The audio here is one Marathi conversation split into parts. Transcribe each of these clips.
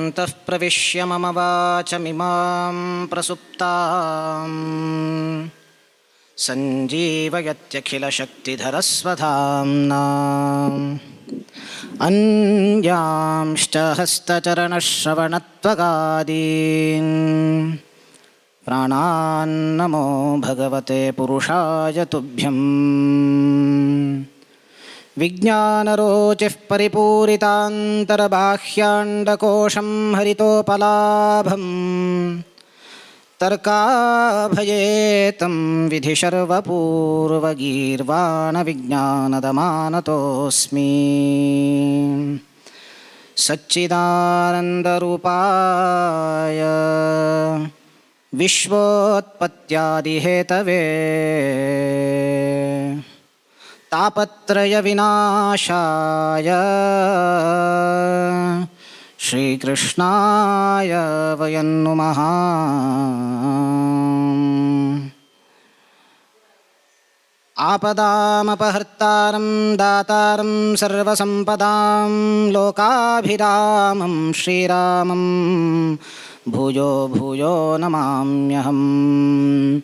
योऽन्तः प्रविश्य मम वाचमिमां प्रसुप्तां सञ्जीवयत्यखिलशक्तिधरस्वधाम्ना अन्यांश्च हस्तचरणश्रवणत्वगादीन् प्राणान्नमो भगवते पुरुषाय तुभ्यम्। विज्ञानरोचिः परिपूरितान्तर्बाह्याण्डकोशं हरितोपलाभं तर्काभयेतं विधिशर्वपूर्वगीर्वाणविज्ञानदमानतोऽस्मि। सच्चिदानन्दरूपाय विश्वोत्पत्त्यादिहेतवे तापत्रयविनाशाय श्रीकृष्णाय वयं नुमः। आपदामपहर्तारं दातारं सर्वसम्पदां लोकाभिरामं श्रीरामं भूयो भूयो नमाम्यहम्।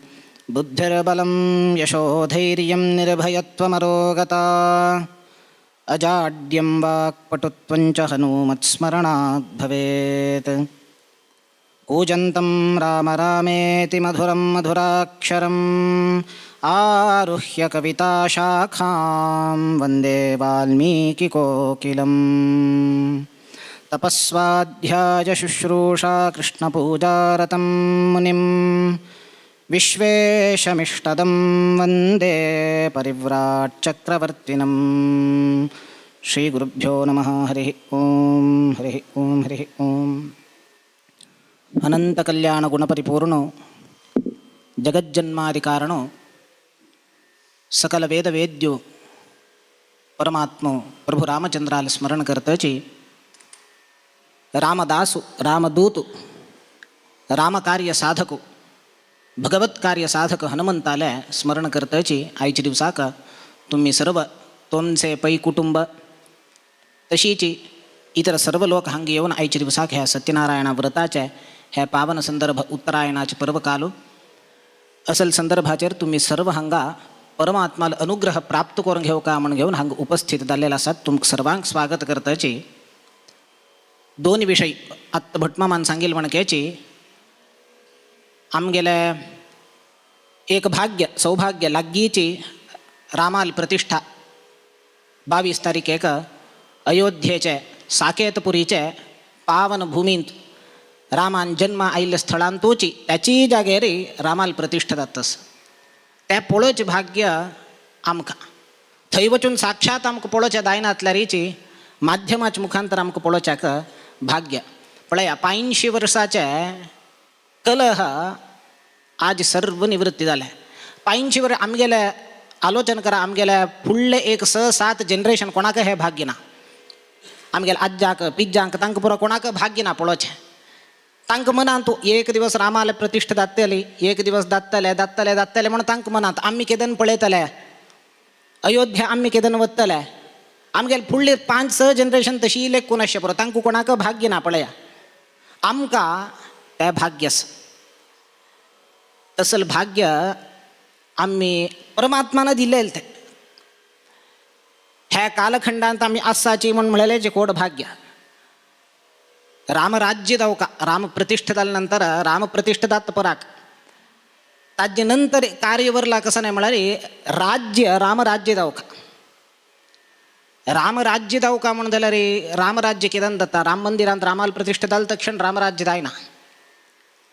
बुद्धिर्बलं यशोधैर्यं निर्भयत्वमरोगता अजाड्यं वाक्पटुत्वं च हनूमत्स्मरणात् भवेत्। कूजन्तं राम रामेति मधुरं मधुराक्षरम् आरुह्य कविताशाखां वन्दे वाल्मीकिकोकिलम्। तपस्वाध्यायशुश्रूषा कृष्णपूजारतं मुनिं विश्वेशमिष्टदं वन्दे परिव्राट्चक्रवर्तिनं। श्रीगुरुभ्यो नमः। हरिः ओं हरिः ओं हरिः ओं। अनंतकल्याणगुणपरिपूर्णो जगज्जन्मादिकारणो सकल वेदवेद्यो परमात्मो प्रभु रामचंद्राला स्मरण करतची रामदासु रामदूतु रामकार्य साधकु भगवत कार्य साधक हनुमंताला स्मरण करतची आयच्या दिवसाक तुम्ही सर्व तुमचे पै कुटुंब तशीची इतर सर्व लोक हांगी येऊन आयच्या दिवसाक ह्या सत्यनारायण व्रताच्या ह्या पावन संदर्भ उत्तरायणाचे पर्व कालो असल संदर्भाचेर तुम्ही सर्व हांगा परमात्माला अनुग्रह प्राप्त करून घेऊ का म्हणून घेऊन हांग उपस्थित झालेला असतात. तुमक सर्वांक स्वागत करताची दोन विषय आत्ता भटमामान सांगेल म्हणक्याची आमगेले एक भाग्य सौभाग्य लागीची रामाल प्रतिष्ठा 22 तारीख एक अयोध्येचे साकेतपुरीचे पावन भूमींत रामान जन्म आयिल्ल्या स्थळांतूची त्याची जागेरी रामाल प्रतिष्ठा जातस त्या पळोवचे भाग्य आमकां थंय वचून साक्षात आमकां पळोवच्या दायनातल्या रिची माध्यमाच्या मुखांतर आमकां पळोवच्याक भाग्य. पळया 85 वर्साचे कलह आज सर्व निवृत्ती जाले. 85 वर्स आमगेले आलोचन करा आमगेले फुडले एक 6-7 जनरेशन कोणाक हे भाग्य ना. आमगेले आज्जाक पिज्जांक तांकां पुरो कोणाक भाग्य ना पळोवचें. तांकां मनांत तूं एक दिवस रामाले प्रतिश्ठा जातली एक दिवस जातले जातले जातले म्हणून तांकां मनांत आमी केदन पळयतले अयोध्या आमी केदन वतले आमगेले फुडले 5-6 जनरेशन तशी इलेक कोणाशें पुरो तांकां कोणाक भाग्य ना. पळया आमकां तें भाग्य आसा. तसल भाग्य आमी परमात्मान दिलेलें तें ह्या कालखंडांत आमी आसाची म्हूण म्हळेलें जे कोड भाग्य. रामराज्य जावका राम प्रतिष्ठा जाल्या नंतर राम प्रतिष्ठा जाता पराक ताजे नंतर कार्य वरला कसं नाही म्हळ्यार राज्य रामराज्य जावका रामराज्य जावका म्हणून जाल्यार रामराज्य केदान जाता. राम मंदिरांत रामाल प्रतिष्ठा जाल्या तक्षण रामराज्य जायना.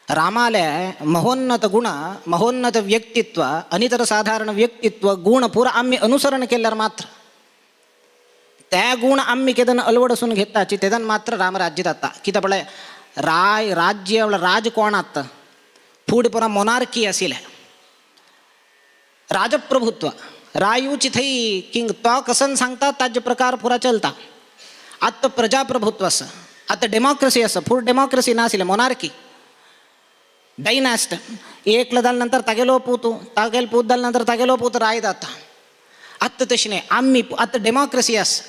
रामाले महोन्नत गुण महोन्नत व्यक्तित्व अनितर साधारण व्यक्तित्व गुण पुरा आम्ही अनुसरण केल्यार मात्र त्या गुण आम्ही केदन अलवडसून घेताची तेदन मात्र रामराज्य जाता. कित्याक पळय राज्य राज कोण आसता फूड पुरा मोनार्की आशिल्ले राजप्रभुत्व रायूची थंय किंग तो कसं सांगता ताजे प्रकार पुरा चलता. आतां प्रजाप्रभुत्व आसा आतां डेमोक्रेसी आसा फूड डेमोक्रेसी नाशिल्ले मोनार्की ಡೈನಾಸ್ಟ್ ಏಕ್ಲ जाल्या नंतर तागेलो पूत जाल्या नंतर तागेलो पूत राय जाता. आत्ता तशें न्ही आम्ही आतां डेमोक्रेसी आसा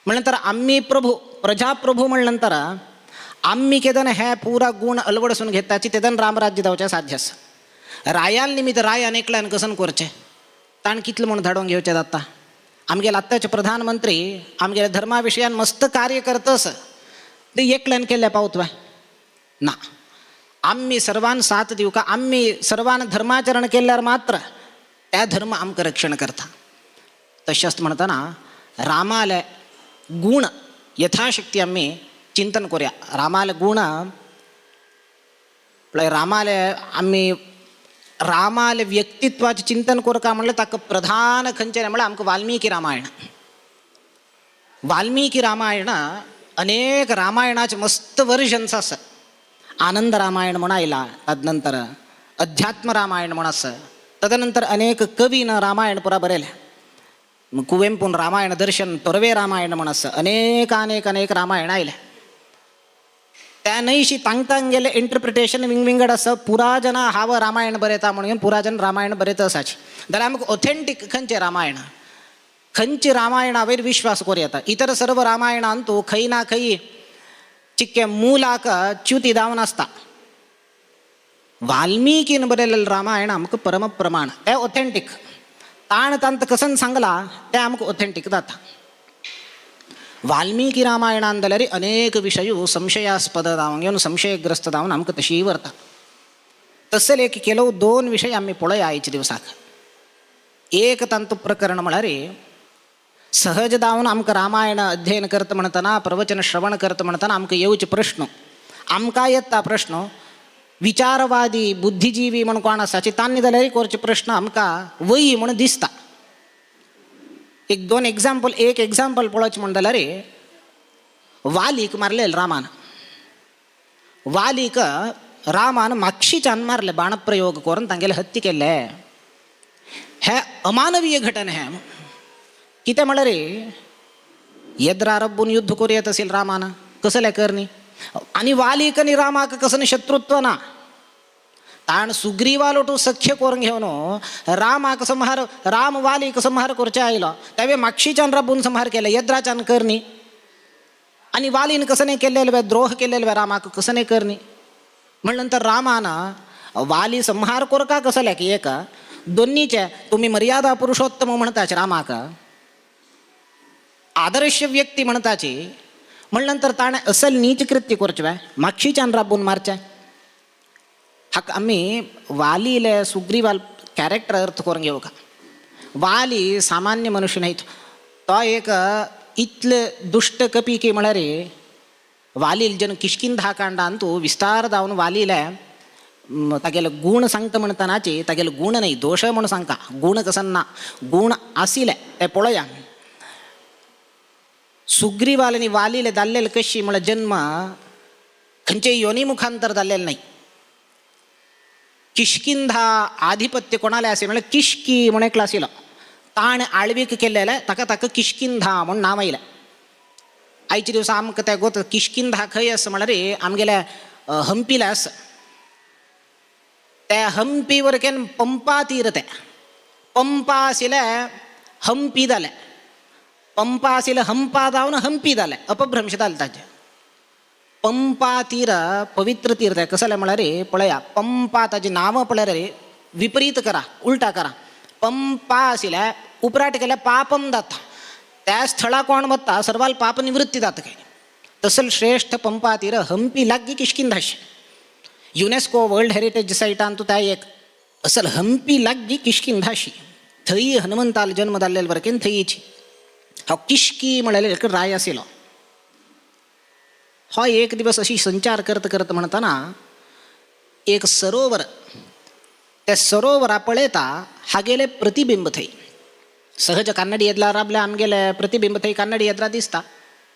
म्हण नंतर आम्ही प्रभू प्रजाप्रभू म्हण नंतर आम्ही केदन हे पुरा गुण अलवडसून घेताची तेदन रामराज्य जावचे साध्य आसा. रायाल निमित्त राय अनेकल्यान कसन करचे ताण कितलं म्हणून धाडून घेवचे जाता. आमगेले आत्ताचे प्रधानमंत्री आमगेल्या धर्माविशयान मस्त कार्य करतस ते एकल्यान केले पावतवा ना. आम्ही सर्वांना साथ दिऊ का, आम्ही सर्वांना धर्माचरण केल्यावर मात्र त्या धर्म आमचं रक्षण करता. तशाच म्हणताना रामाला गुण यथाशक्ती आम्ही चिंतन करूया. रामाला गुण रामाला व्यक्तित्वाचे चिंतन करू का म्हणलं ताका प्रधान खंयचें म्हणल्यार आमकां वाल्मिकी रामायण. वाल्मिकी रामायण अनेक रामायणाचे मस्त वर्जन्स आसा. आनंद रामायण म्हण आयला, तदनंतर अध्यात्म रामायण म्हण आसा, तदनंतर अनेक कवीन रामायण पुरा बरयले. कुवेंपून रामायण दर्शन, तोरवे रामायण म्हण आसा, अनेक रामायण आयले. त्या नईशी तांकां गेले इंटरप्रिटेशन विंगविंगड आसा. पुरा जना हांव रामायण बरयता म्हणून पुरा जन रामायण बरयता असाची जाल्यार आमकां ऑथेंटीक खंयचें रामायण, खंयची रामायणा वयर विश्वास करूं येता. इतर सर्व रामायणान तूं खंय ना खंय चिक्के मुलाक च्युती जावन आसता. वाल्मिकीन बरयलेलें रामायण आमकां परम प्रमाण, तें ऑथेंटीक. ताण तांत कसन सांगला तें आमकां ऑथेंटीक जाता. वाल्मिकी रामायणान जाल्यार अनेक विशय संशयास्पद जावन घेवन संशयग्रस्त जावन आमकां तशी व्हरता. तसले एक केलो 2 विशय आमी पळया आयच्या दिवसाक. एक तांतू प्रकरण म्हळ्यार सहज जावन आमकां रामायण अध्ययन करता म्हणटना, प्रवचन श्रवण करता म्हणटना आमकां येवचे प्रश्न, आमकां येता प्रश्न विचारवादी बुद्धिजीवी म्हण कोण आसाचे तांणी जाल्यार करचे प्रश्न आमकां वय म्हण दिसता. 1-2 एग्जाम्पल, एक एग्जाम्पल पळोवचें म्हण जाल्यार वालीक मारलेले रामान. वालीक रामान माक्षीच्यान मारले, बाणप्रयोग करून तांगेले हत्या केले. हे अमानवीय घटना हे. कितें म्हळ्यार येद्रा रब्बून युद्ध करूं येत असेल रामान, कसले करनी. आनी वालीक आनी रामाक कसं शत्रुत्व ना. ताण सुग्रीवालो सख्य करून घेवन रामाक संहार, राम वालीक संहार करचे आयलो. त्यावे माक्षीच्यान रब्बून संहार केले, येद्राच्यान करनी. आनी वालीन कसं नाही केलेले, द्रोह केलेले रामाक कसं नाही करनी. म्हणल्यानंतर रामान वाली संहार करू का कसले की एक दोन्हीचे तुम्ही मर्यादा पुरुषोत्तम म्हणताचे रामाक, आदर्श व्यक्ती म्हणताची. म्हणल्यानंतर ताणे असल नीच कृत्य करचे माक्षीच्यान राबून मारचे. हाक आम्ही वालीले सुग्रीवाल कॅरेक्टर अर्थ करून घेऊ का. वाली सामान्य मनुष्य नाही, तो एक इतले दुष्ट कपी की म्हळ्यार वालील जन किष्किंधा कांडान तू विस्तार जावन वालीले तागेले गुण सांगता म्हणटनाची तागेले गुण नाही दोष म्हणून सांगता. गुण कसन ना, गुण आसिले ते पळया. सुग्रीवालांनी वालीले जाल्लेले कशी म्हळ्यार जन्म खंयचे योनी मुखांतर जाल्लेले नाही. किष्किंधा आधिपत्य कोणाले असे म्हळ्यार किष्की म्हणून एकलो आशिल्लो, ताण आळवीक केल्लेले ताका ताका किष्किंधा म्हणून नांव आयलें. आयच्या दिवसा आमकां तें गोत किष्किंधा खंय आसा म्हळ्यार आमगेल्या हंपीला आसा. त्या हंपी वरकेन पंपा तीर, ते पंपा आशिल्ले हंपी जाले, पंपा आशिल्ले हंपा जावन हंपी जाले, अपभ्रंश जाले ताचे. पंपा तीर पवित्र तीर ते कसले म्हळ्यार पळया, पंपा ताचे नांव पळयार विपरीत करा, उलटा करा. पंपा आशिल्ले उपराट केल्या पापम जाता, त्या स्थळा कोण वता सर्वाल पाप निवृत्ती जाता काय. तसल श्रेष्ठ पंपा तीर हंपी लागीं किष्किंधाशी. युनेस्को वर्ल्ड हेरिटेज सायटान तू त्या एक असल हंपी लागीं किष्किंधाशी. थंय हनुमंताल जन्म जाल्लेले वरकेन थंयची हो किष्की म्हळ्यार एक राय आशिल्लो. हो एक दिवस अशी संचार करता करता म्हणटना एक सरोवर, त्या सरोवरा पळयता हागेले प्रतिबिंब थंय. सहज कान्नडी येदला राबले आमगेले प्रतिबिंब थंय कान्नडी येद्रा दिसता,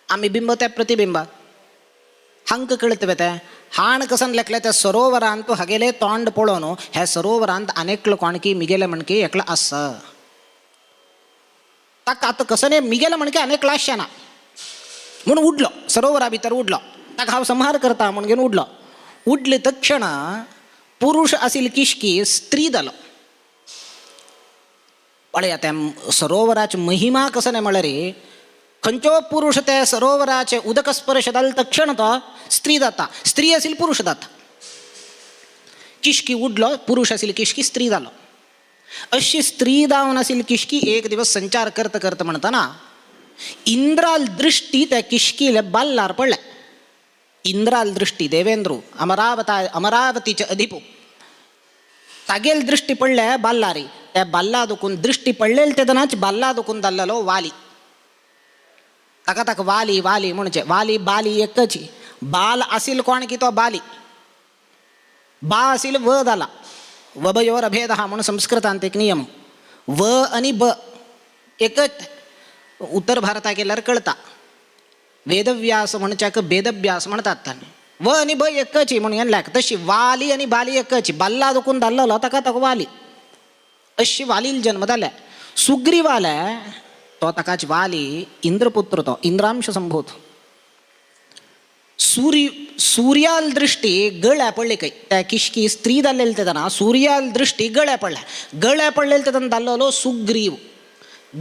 आमी बिंब त्या प्रतिबिंबाक हांक कळतवे ते हाण कसन लेखले त्या सरोवरांत तूं हागेले तोंड पळोवन ह्या सरोवरांत अनेकलो कोणकी मिगेले म्हणकी एकलो आसा. ताका आतां कसं नाही मिगेले म्हणकी अनेकलो आसचे ना म्हणून उडलो, सरोवरा भितर उडलो. ताका हांव संहार करता म्हण घेवन उडलो. उडले तक्षण पुरुष आशिल्ली किष्की स्त्री जालो. पळया त्या सरोवराची महिमा कसं नाही म्हळ्यार खंचो पुरुष त्या सरोवराचे उदक स्पर्श झालं तक्षण तो स्त्री जाता, स्त्री असेल पुरुष जाता. किशकी उडलो पुरुष असेल किशकी स्त्री झालो. अशी स्त्री दावन असेल किशकी एक दिवस संचार करत करत म्हणताना इंद्राल दृष्टी त्या किशकीला बाल्लार पडल्या. इंद्राल दृष्टी देवेंद्रू अमरावतीचे अधिपू तागेल दृष्टी पडल्या बाल्लारी. त्या बाल्ला दुखून दृष्टी पडलेल तेदनाच बाल्ला दुखून दाल्लो वाली. ताका ताका वाली वाली म्हणजे वाली बाली एकची. बाल असेल कोण की तो बाली, बा असेल व झाला. वबयोर अभेद हा म्हणून संस्कृतांत एक नियम. व आणि ब एकच. उत्तर भारतात गेल्यावर कळता. वेदव्यास म्हणच्याक वेदव्यास म्हणतात त्यांनी. व आणि ब एकची म्हणून यांना तशी वाली आणि बाली एकची. बाल्ला दुखून दाल्लो तका तक वाली. अशी वालील जन्म झाल्या. सुग्रीवाला तो तकाच वाली इंद्रपुत्र तो इंद्रांश संभूत. सूर्याल दृष्टी गळ्या पडले काही त्या किशकी स्त्री जाल्लेली तेदना सूर्याल दृष्टी गळ्या पडल्या. गळ्या पडलेली तेदना दाल्लो सुग्रीव.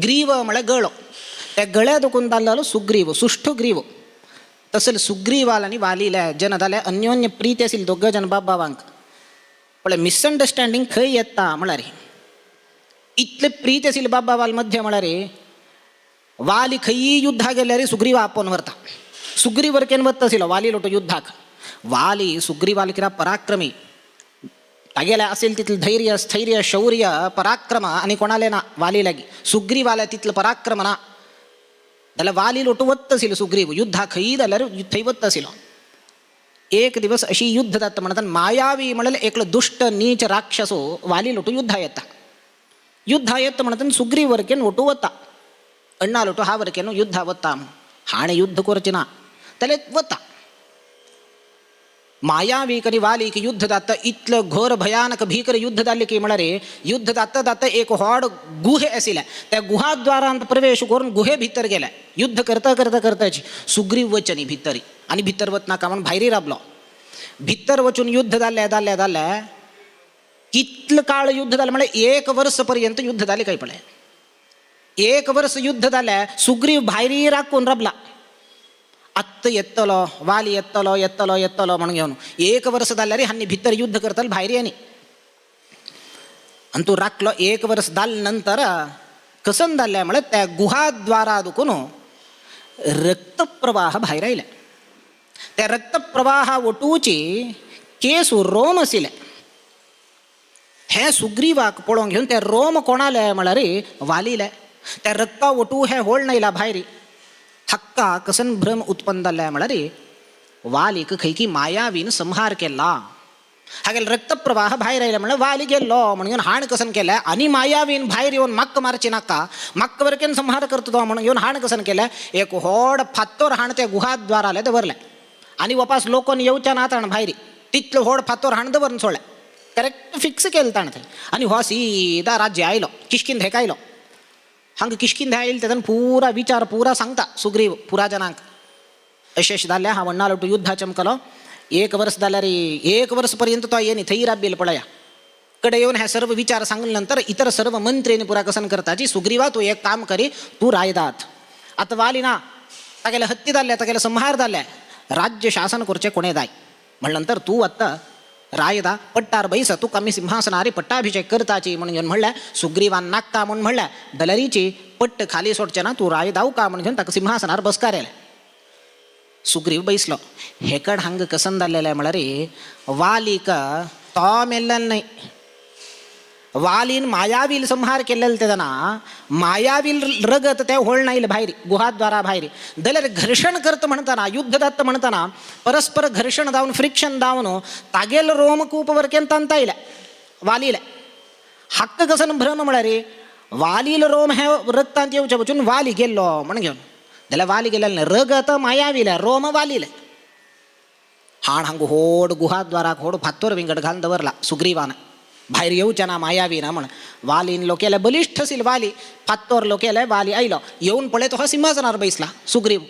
ग्रीव म्हळ्यार गळो. त्या गळ्या दुखून दाल्लो सुग्रीव सुष्ठू ग्रीव. तसं सुग्रीवाल आणि वालीला जन जाल्या अन्योन्य प्रीती असेल दोघं जन बाब बाबांक. पण मिसअंडरस्टँडिंग खंय येता म्हळ्यार इतले प्रीती असेल बाब बाबाल मध्ये म्हळ्यार वाली खंयी युद्धा गेल्यार सुग्रीव आपण व्हरता. सुग्रीवर केन वत्त आशिल्लो वाली लोटो युद्धाक. वाली सुग्रीवाल किरा पराक्रमी तागेल्या असेल तिथलं धैर्य स्थैर्य शौर्य पराक्रम आणि कोणाले ना वाली लागी. सुग्रीवाला तिथलं पराक्रम ना त्याला वाली लोटो वत्त आशिल्लो सुग्रीव. युद्धा खंयी जाल्यार थंय वत्त आशिल्लो. एक दिवस अशी युद्ध जाता म्हणतात मायावी म्हळ्यार एकलो दुष्ट नीच राक्षसो वाली लोटो युद्धा येता. युद्धा येता म्हणतात सुग्रीव वरकेन ओटू वता. अण्णा लोटो हा वरकेन युद्धा वता. हाणे युद्ध करचे ना त्याला वता. मायावी करी वाली की युद्ध जात इतलं घोर भयानक भीकर युद्ध जाले की म्हणारे युद्ध जाता जाता एक हॉड गुहे असिल्या. त्या गुहाद्वारांत प्रवेश करून गुहे भितर गेल्या. युद्ध करता करता करताची सुग्रीव वचनी भितरी आणि भितर वत नाका म्हणून भायरी राबलो. भितर वचून युद्ध जाल्ल्या जाल्ल्या जाल्ल्या कितलं काळ युद्ध झालं म्हणजे 1 वर्षपर्यंत युद्ध झाले काही पडले. 1 वर्ष युद्ध झाल्या सुग्रीव भायरी राखून रबला. आत्त येतलो वाली येतलो येतलो येतलो म्हणून घेऊन 1 वर्ष जाल्यार हांनी भितर युद्ध करतलो भायरी आणि तू राखलो. 1 वर्ष जाल नंतर कसन जाल्ल्या म्हळ्यार त्या गुहाद्वारा दुखून रक्तप्रवाह भायर आयल्या. त्या रक्तप्रवाहा ओटूची केस रोम आशिल्ले. हे सुग्रीवाक पळोवंक घेवन ते रोम कोणाले म्हळ्यार वालीले. त्या रक्ता ओटू हे होळ नायला भायरी. हक्का कसन भ्रम उत्पन्न जाल्ल्या म्हळ्यार वालीक खंय की मायावीन संहार केला. हागे रक्तप्रवाह भायर आयला म्हळ्यार वाली गेल्लो म्हणून हाण कसन केल्या. आणि मायावीन भायर येवन मक्क मारची नाका मक्क वरकेन संहार करतो तो म्हणून घेवन हाण कसन केल्या. एक व्हड फातोर हाण त्या गुहाद्वाराले दवरल्या आणि वापस लोकोन येवच्या ना ताण भायरी तितलो व्हड फातोर हाण दवरून सोडल्या. करेक्ट फिक्स केलं ताण थंय. आणि हो सीधा राज्य आयलो किशकीन धेकायलो. हांग किशकीन धायला तेदन पुरा विचार पुरा सांगता सुग्रीव पुरा जनांक. अशेश जाल्ल्या हा वण्णा लोटू युद्धा चमकलो. 1 वर्ष जाल्यार 1 वर्षपर्यंत तो येनी थंय राबेल पळया. कडे येऊन हे सर्व विचार सांगल्यानंतर इतर सर्व मंत्र्यांनी पुरा कसन करताची सुग्रीवा तू एक काम करी तू रायदात. आता वाली ना तागेले हत्ती जाल्ल्या तागेले संहार जाल्ल्या राज्य शासन करचे कोणे जाय म्हणल्यानंतर तू आत्ता रायदा पट्टार बैस तू कमी सिंहासनारी पट्टाभिषेक करताची म्हणून घेऊन म्हणल्या. सुग्रीवान नागता म्हणून म्हणल्या दलरीची पट्ट खाली सोडचे ना तू राय दाव का म्हणून घेऊन ताका सिंहासनार बसकारेले. सुग्रीव बैसलो. हेकड हांग कसन जाल्लेलं आहे म्हळ्यार वालीक तो मेल्लेलो नाही. वालीन मायावील संहार केलेलं तेदना मायावील रगत त्या होळ नाईल भायरी गुहाद्वारा भायरी. जाल्यार घर्षण करत म्हणताना युद्ध जात म्हणताना परस्पर घर्षण जावन फ्रिक्शन जावन तागेल रोम कूप वरकेन तांता येयल्या वालीला. हक्क कसन भ्रम म्हळ्यार वालील रोम हे रक्तांत येवचे वचून वाली गेल्लो म्हणून घेवन जाल्यार वाली गेलेलो नाही. रगत मायावीला रोम वालीले. हाण हांग होड गुहाद्वाराक होड फातोर विंगड घालून दवरला सुग्रीवान. भायर येवच्या ना मायावी ना म्हण. वालीन लो केले बलिष्ठ असेल वाली फातोर लो केले वाली आयलो. येऊन पळय तो हा सिंहासनार बैसला सुग्रीव.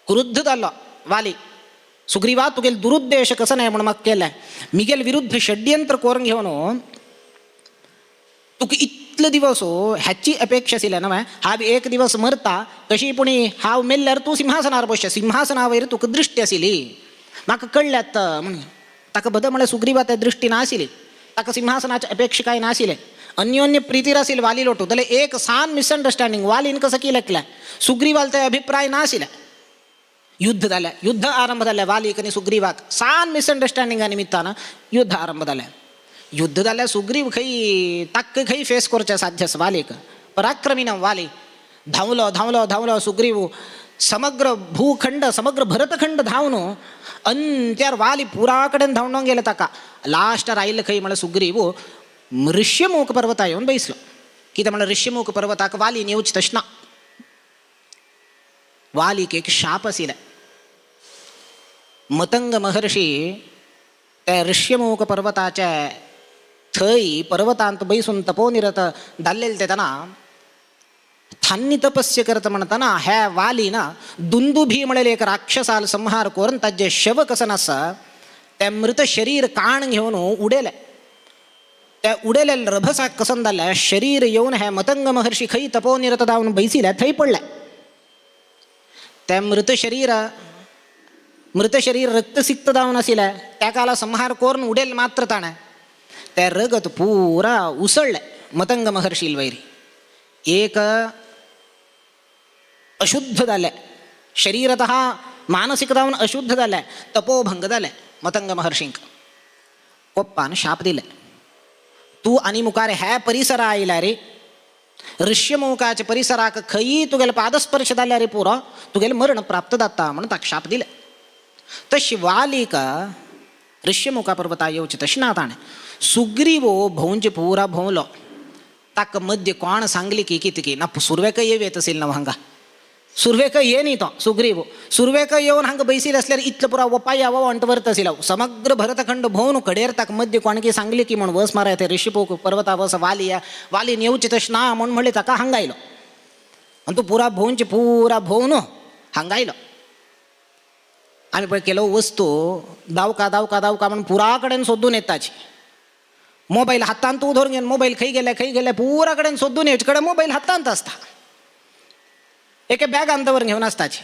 क्रुद्ध जाल्लो वाली. सुग्रीवा तुगेल दुरुद्देश कसं नाही म्हणून मग केलाय. मिगेल विरुद्ध षड्यंत्र करून घेऊन तुका इतलं दिवस हो ह्याची अपेक्षा आसिल्लें नव्हे. हा एक दिवस मरता कशी पुणी हांव मेल्ल्यार तूं सिंहासनार बसचें, सिंहासनावयर तुका दृश्टी आशिल्ली. म्हाका कळल्यात म्हण ताका बद म्हळ्यार सुग्रीवा त्या दृश्टी नाशिल्ली. ताका सिंहासनाची अपेक्षा कांय नाशिल्लें. अन्योन्य प्रितीर आसिल्लें वाली लोटू जाल्यार एक सान मिसअंडरस्टँडिंग वालीन कसं केलें सुग्रीवाल ते अभिप्राय नाशिल्ले. युद्ध जालें, युद्ध आरंभ जालें वालीक आनी सुग्रीवाक सान मिसअंडरस्टँडिंगा निमित्तान युद्ध आरंभ जालें. युद्ध जाल्यार सुग्रीव खंय ताक्क खंय फेस करचें साध्य वालीक. पराक्रमीन वाली धांवलो धांवलो धांवलो सुग्रीव समग्र भूखंड समग्र भरतखंड धांवन अंत्यार वाली पुरा कडेन धांवून गेलो. ताका लास्टार आयिल्लो खंय म्हळ्यार सुग्रीव ऋष्यमुख पर्वता येवन बैसलो. कित्याक म्हळ्यार ऋष्यमुख पर्वताक वालीन येवचें तशें ना. वालीक एक शाप आशिल्लो. मतंग महर्षी त्या ऋष्यमुख पर्वताच्या थंय पर्वतांत बैसून तपोनिरत जाल्लेले तेदना थान्नी तपस्या करता म्हणतना ह्या वालीन दुंदुभी म्हळ्यार एक राक्षसाल संहार करून ताजे शव कसं आसा त्या मृत शरीर काण घेवन उडयलें. त्या उडयलेल्या रभसाक कसन जाल्लें शरीर येवन हे मतंग महर्षी खंय तपोनिरत जावन बैसिल्ले थंय पडले. त्या मृत शरीर रक्तसिक्त जावन आशिल्लें. त्या काला संहार करून उडेल मात्र ताणें तें रगत पुरा उसळ्ळें मतंग महर्शील वयरी. एक अशुद्ध जालें शरीरतः मानसीक जावन अशुद्ध जालें. तपोभंग जालें मतंग महर्षींक. कोप्पान शाप दिले तूं आनी मुखार ह्या परिसरा आयला रे ऋष्यमुखाच्या परिसराक खंय तुगेलो पादस्पर्श जाल्यार रे पुरो तुगेलें मरण प्राप्त जाता म्हणून ताका शाप दिले. तशी वालीक ऋष्यमुखा पर्वता येवचें तशें ना. ताणें सुग्रीव भोंवचे पुरा भोंवलो. ताका मध्य कोण सांगली की कितकी ना सुरवेक येवेत असेल ना हांगा सुरवेक ये न्ही तो सुग्रीव सुरवेक येवन हांगा बैसील आसल्यार इतलो पुरा वपाया वंट व्हरत आशिल्लो. समग्र भरतखंड भोवन कडेर ताका मध्य कोणकी सांगली की म्हण वस मारा ते ऋषिमुख पर्वता वस वालीन येवचें तशें ना म्हण म्हणलें ताका हांगा आयलो. आनी तूं पुरा भोंवचे पुरा भोंवन हांगा आयलो. आमी पळय केलो वस्तू दावका दावका दावका म्हण पुरा कडेन सोदून येताची. मोबायल हातांत तूं धरून घेवन मोबायल खंय गेले पुरा कडेन सोदून येवचे कडेन मोबायल हातांत आसता. एके बॅगांत व्हरून घेवन आसताची.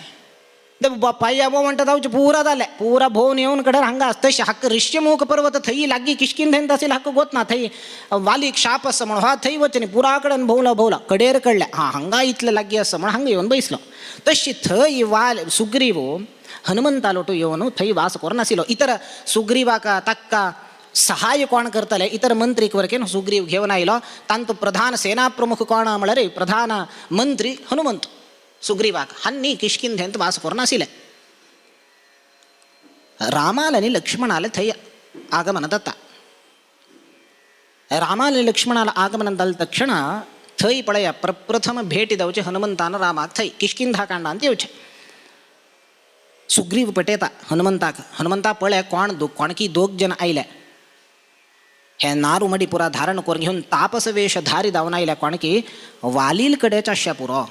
पांया म्हणटा जावचें पुरा जालें पुरा भोवन येवन कडेन हांगा आसता. तशें हक्क ऋष्यमुख पर्वत थंय लागीं किश्किंधेंत आशिल्लो हक्क गोतना थंय वालीक शाप आसा म्हणून हा थंय वचचे न्ही. पुरा कडेन भोवला कडेर कळ्ळें हांगा इतलें लागीं आसा म्हण हांगा येवन बैसलो. तशी थंय सुग्रीव हनुमंता लोटू येवन थंय वास करनाशिल्लो. इतर सुग्रीवाक ताका सहाय्य कोण करतले इतर मंत्रीक वरकेन सुग्रीव घेवन आयलो. तांचो प्रधान सेना प्रमुख कोण म्हळ्यार प्रधान मंत्री हनुमंत सुग्रीवाक हांनी किश्किंधेंत वास करनाशिल्ले. रामाल आनी लक्ष्मणाल थंय आगमन जाता. रामाल आनी लक्ष्मणाल आगमन जाले तक्षण थंय पळया प्रप्रथम भेट जावचे हनुमंतान रामाक थंय किश्किंधा कांडांत येवचें. सुग्रीव पटयता हनुमंता पळय कोणकी दोग जन आयले. हे नारू मडी पुरा धारण करून घेवन तापस वेश धारी जावन आयल्या. कोणकी वालील कडेच आसच्या पुरो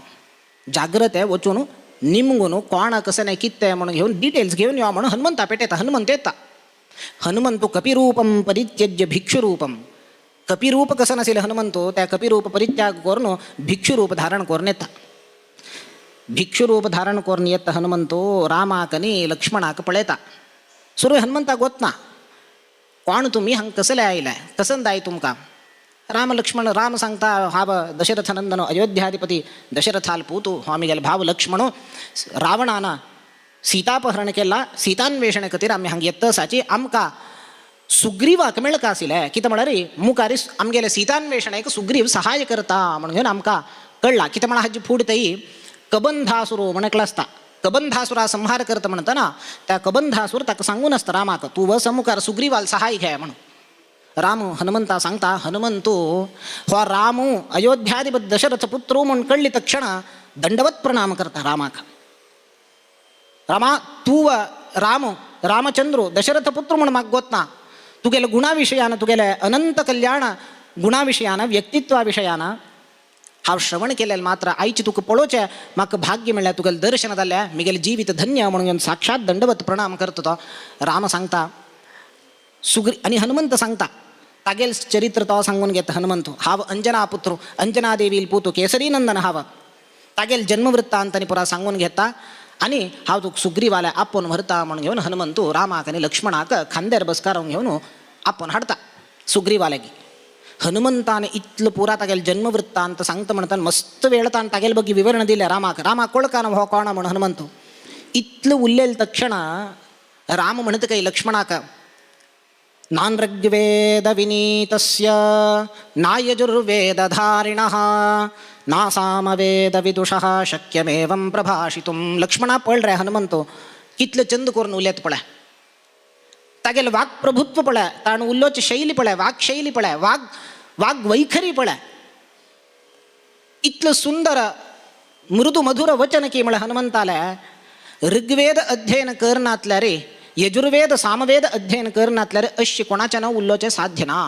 जाग्रत आहे वचून निमगून कोण कसं नाही कितें म्हणून घेवन डिटेल्स घेवन यो म्हणून हनुमंता पेटयता. हनुमंत येता. हनुमंतू कपिरूपम परित्यज्य भिक्षुरूपम. कपिरूप कसं नाशिल्लें हनुमंतो त्या कपिरूप परित्याग करून भिक्षुरूप धारण करून येता. भिक्षुरूप धारण करून येता हनुमंतो रामाक आनी लक्ष्मणाक पळयता. सुरू हनुमंताक वतना कोण तुमी हांगा कसले आयलाय कसन जाय तुमकां. राम सांगता हा दशरथ नंदन अयोध्याधिपती दशरथाल पूतू हो आमगेलो भाव लक्ष्मण. रावणान सीतापहरण केला. सीतान्वेषण खातीर आमी हांगा येता आसाची आमकां सुग्रीवाक मेळका आशिल्लें. कितें म्हळ्यार मुखार आमगेले सीतान्वेषणाक सुग्रीव सहाय्य करता म्हणून घेवन आमकां कळ्ळां. कितें म्हळ्यार हाजी फूड थंय कबंधासूर म्हणकलो आसता. कबंधासुरा संहार करता म्हणटना त्या कबंधासूर ताका सांगून आसता रामाक तूं वस मुखार सुग्रीवाल सहाय घे म्हणून. राम हनुमंता सांगता हनुमंतू हो रामू अयोध्याधिपती दशरथ पुत्र म्हणून कळली तक्षण दंडवत प्रणाम करता रामाक. रामा तू रामचंद्र दशरथ पुत्र म्हणून म्हाका गोतना तुगेल्या गुणा विशयान तुगेल्या अनंत कल्याण गुणा विशयान व्यक्तित्वा विशयान हांव श्रवण केलेलें मात्र आयची तुका पळोवचें म्हाका भाग्य मेळ्ळें तुगेलें दर्शन जाल्लें म्हगेलें जिवीत धन्य म्हणून साक्षात दंडवत प्रणाम करता तो. राम सांगता आनी हनुमंत सांगता तागेल चरित्र तो सांगून घेता हनुमंतू. हाव अंजना पुत्रो, अंजना देवील पुतो केसरीनंदन हाव. तागेल जन्मवृत्तांतानी पुरा सांगून घेता आणि हा जो सुग्रीवाला आपण भरता म्हणून घेऊन हनुमंतू रामाक आणि लक्ष्मणाक खांद्यार बसकारून घेऊन आपण हाडता सुग्रीवाल्यागी. हनुमंताने इतलं पुरा तागेल जन्मवृत्तांत सांगतं म्हणताना मस्त वेळतान तागेल बघी विवरण दिले रामाक. रामा कोळकान हो कोण म्हणून हनुमंतू इतलं उरलेलं तक्षण राम म्हणत काही लक्ष्मणाक नान ऋग्वेद विनीतस्य ना यजुर्वेदधारिणः ना सामवेद विदुषः शक्यमेवं प्रभाषितुं. लक्ष्मणा पळ रे हनुमंतो कितलं चंद करून उल्यात पळय. तागेल वाघ प्रभुत्व पळय, ताण उल्लोच शैली पळय, वाघ शैली पळय, वाघ वैखरी पळय. इतलं सुंदर मृदू मधुर वचन की म्हळ हनुमंताला ऋग्वेद अध्ययन करनातल्या रे यजुर्वेद सामवेद अध्ययन करनातल्या रे अशी कोणाच्या न उल्लोचे साध्य ना.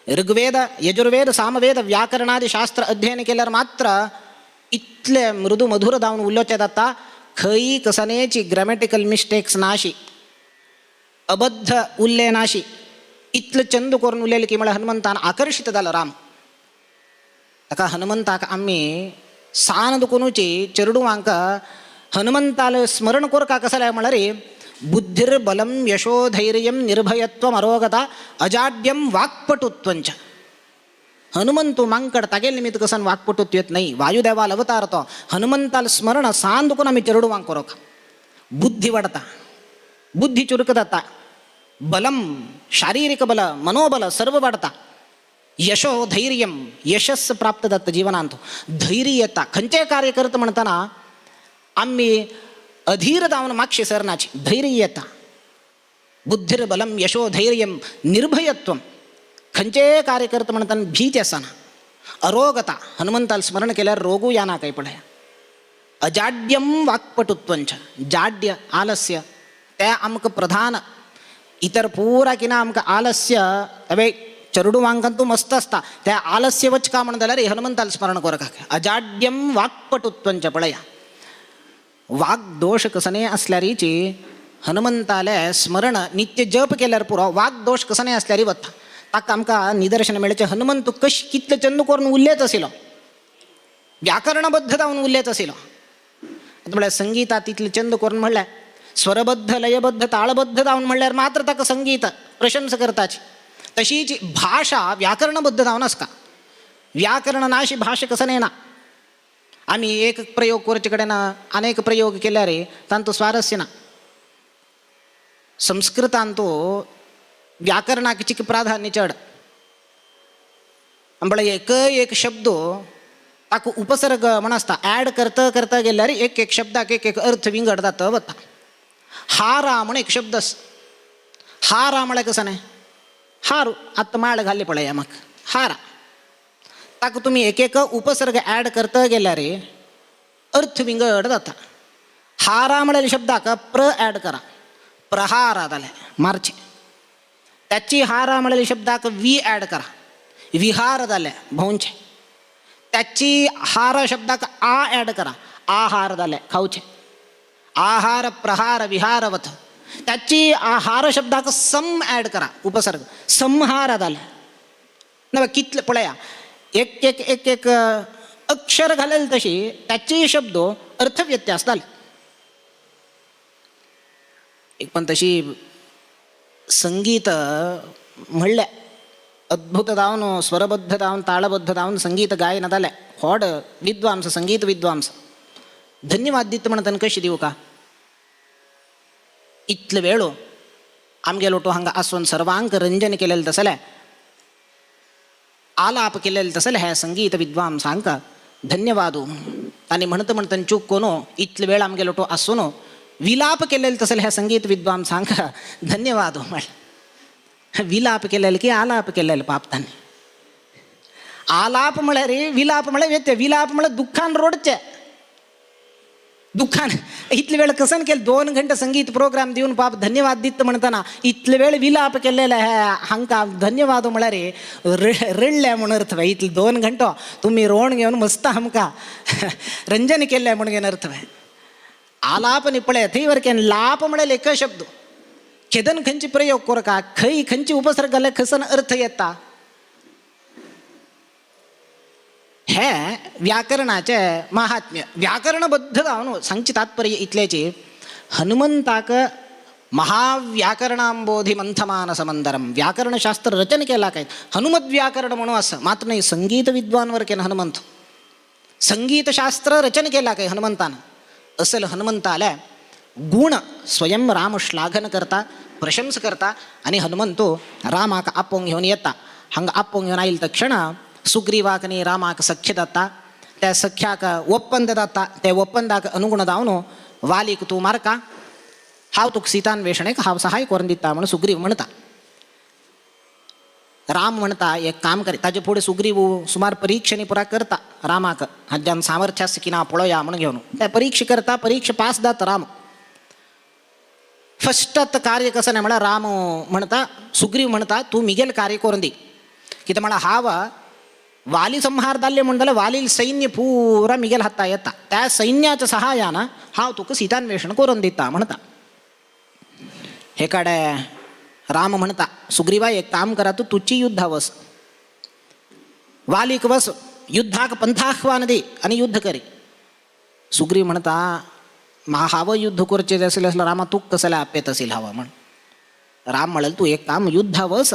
ऋग्वेद यजुर्वेद सामवेद व्याकरणादी शास्त्र अध्ययन केल्यावर मात्र इतले मृदू मधुर जाऊन उल्लोचे जाता. खई कसनेची ग्रॅमॅटिकल मिस्टेक्स नाशी, अबद्ध उल्ले नाशी, इतलं चंद करून उरलेलं की मला हनुमंतान आकर्षित झालं राम. ताका हनुमंताक आम्ही सान दुकोनूची चरडूवांक हनुमंताला स्मरण कोर का कसं म्हणा रे बुद्धिर्बलम यशोधैर्यम निर्भयत्वम अरोगता अजाड्यम वाक्पटुत्वंच. हनुमंतू मांकड तागेल निमित्त कसन वाक्पटुत्व येत नाही. वायुदेवाला अवतारतो हनुमंताला स्मरण सान दुकोन आम्ही चरडू वांक करो. बुद्धी वाढता, बुद्धी चुरक जाता, बलम शारीरिक बल मनोबल सर्व वाढता. यशो धैर्यम यशस्स प्राप्त जातं जीवनांत. धैर्य येता खंचे कार्य करत म्हणताना आम्ही अधीर जाऊन मागशी सरणाची धैर्य येता. बुद्धिर्बलम यशो धैर्यम निर्भयत्वम खंचे कार्य करत म्हणताना भीती असाना. अरोगता हनुमंताला स्मरण केल्यावर रोगू याना काही पडाय. अजाड्यम वाक्पटुत्वंच जाड्य आलस्य त्या आमक प्रधान इतर पुरा किना आमक आलस्य अवे चरडू वांकंतू मस्त असता त्या आलस्य वच का म्हणून रे हनुमंताला स्मरण कर का. अजाड्यम वाक्पटुत्वंच पळया. वाघ दोष कसने असल्यारीची हनुमंताला स्मरण नित्य जप केल्यावर पुरा वाघ दोष कसने असल्यारी वत्ता. ताका आमका निदर्शन मिळचे हनुमंतू कश कितले चंद करून उल्लेच असेल, व्याकरणबद्ध जाऊन उल्लेच असेल. आता संगीतात तिथले चंद करून म्हणल्या स्वरबद्ध लयबद्ध ताळबद्ध जाऊन म्हणल्यावर मात्र ताका संगीत प्रशंस करताची. तशीच भाषा व्याकरणबद्ध जाऊनच का व्याकरण नाशी भाषा कसं नाही ना. आम्ही एक प्रयोग कोरचेकडे ना अनेक प्रयोग केल्या रे तांतो स्वारस्य ना. संस्कृतांतो व्याकरणाची प्राधान्य चढ आंबळ एक शब्द ताकू उपसर्ग म्हणसता ॲड करता करता गेल्यावर एक एक शब्दाक एक अर्थ विंगड जातं बता. हारा म्हण एक शब्दस हारा म्हळ्या कसं नाही हारू आत्ता माळ घालले पळया मग हारा ताक तुम्ही एक एक उपसर्ग ॲड करता गेल्या रे अर्थ विंगड जाता. हारा म्हळेल शब्दाक प्र ॲड करा प्रहारा झाले मार्चे. त्याची हारा म्हळेल शब्दाक वी ॲड करा विहार झाले भौंचे. त्याची हार शब्दाक आ ॲड करा आहार झाले खाऊचे. आहार प्रहार विहारवत. त्याची आहार शब्दाक सम ॲड करा उपसर्ग संहार झाले न कितले पळया. एक एक एक एक अक्षर घालेल तशी त्याची शब्द अर्थव्यत्यास झाले. एक पण तशी संगीत म्हणल्या अद्भुत जावन स्वरबद्ध जावन ताळबद्ध जावन संगीत गायन झाले. होड विद्वांस संगीत विद्वांस धन्यवाद दित म्हणताना कशी देऊ का. इतलं वेळो आमगे लोटो हांगा आसवन सर्वांक रंजन केलेलं तसले आलाप केलेलं तसले ह्या संगीत विद्वांसांक धन्यवाद. आणि म्हणतं म्हणतं चूक कोनो इतलं वेळ आमगे लोटो आसोनो विलाप केलेलं तसले ह्या संगीत विद्वांसांक धन्यवाद. विलाप केलेलं की आलाप केलेलं पापताने. आलाप म्हळे रे विलाप म्हळे व्यत्य. विलाप म्हळे दुःखान रोडचे दुःखान इतले वेळ कसन केलं 2 घंटे संगीत प्रोग्राम देऊन पाप धन्यवाद दित म्हणताना इतले वेळ विलाप केलेला ह्या हांका धन्यवाद म्हळ्या रे रडल्या म्हणून अर्थ भाई. इतले 2 घंटो तुम्ही रोण घेऊन मस्त हमका रंजन केल्या म्हणून घेऊन अर्थ भाई. आलाप निपळे थीवर केन लाप म्हणेल एक शब्द केदन खंयची प्रयोग कोरका खंय खंयची उपसर्गाला खसन अर्थ येता हे व्याकरणाचे महात्म्य. व्याकरणबद्ध जावन सांगचे तात्पर्य इतल्याचे हनुमंताक महाव्याकरणांबोधी मंथमान समंदरम व्याकरणशास्त्र रचन केला काय हनुमत व्याकरण म्हणून असं मात्र नाही. संगीत विद्वानवर केन हनुमंत संगीतशास्त्र रचन केला काय हनुमंतानं. असल हनुमंताला गुण स्वयं राम श्लाघन करता प्रशंस करता आणि हनुमंतो रामाक आपोंग घेऊन येता. हंग आपोंग घेऊन आईल तक्षण सुग्रीवाकनी रामाक सख्य दत्ता त्या सख्याक ಒಪ್ಪಂದ दत्ता त्या ಒಪ್ಪಂದಾಕ अनुगुण दावनो वालीक तू मारका हाव तुक सीतान्वेषणेक हाव सहाय करून दिता म्हणून सुग्रीव म्हणता. राम म्हणता एक काम करे ताजे पुढे सुग्रीव सुमार परीक्षेने पुरा करता रामाक हज्जान सामर्थ्यास की ना पळोया म्हणून घेऊन त्या परीक्षा करता परीक्षा पास दात राम. फस्टात कार्य कसं नाही म्हणा राम म्हणता सुग्रीव म्हणता तू मिगेल कार्य करून दे की तर मला हाव वाली संहार दाल्ले म्हणलं वालील सैन्य पुरा मिगेल हाता येता त्या सैन्याच्या सहाय्यानं हाव तुक सीतान्वेषण करून देता म्हणता. हे काडे राम म्हणता सुग्रीवा एक काम करा तू तुझी युद्धावस वालिक वस युद्धाक पंथाह्वान दे आणि युद्ध करे. सुग्रीव म्हणता मा हावं युद्ध करचे असेल असलं रामा तू कसला अपेत असेल हवा म्हण. राम म्हणल तू एक काम युद्धावस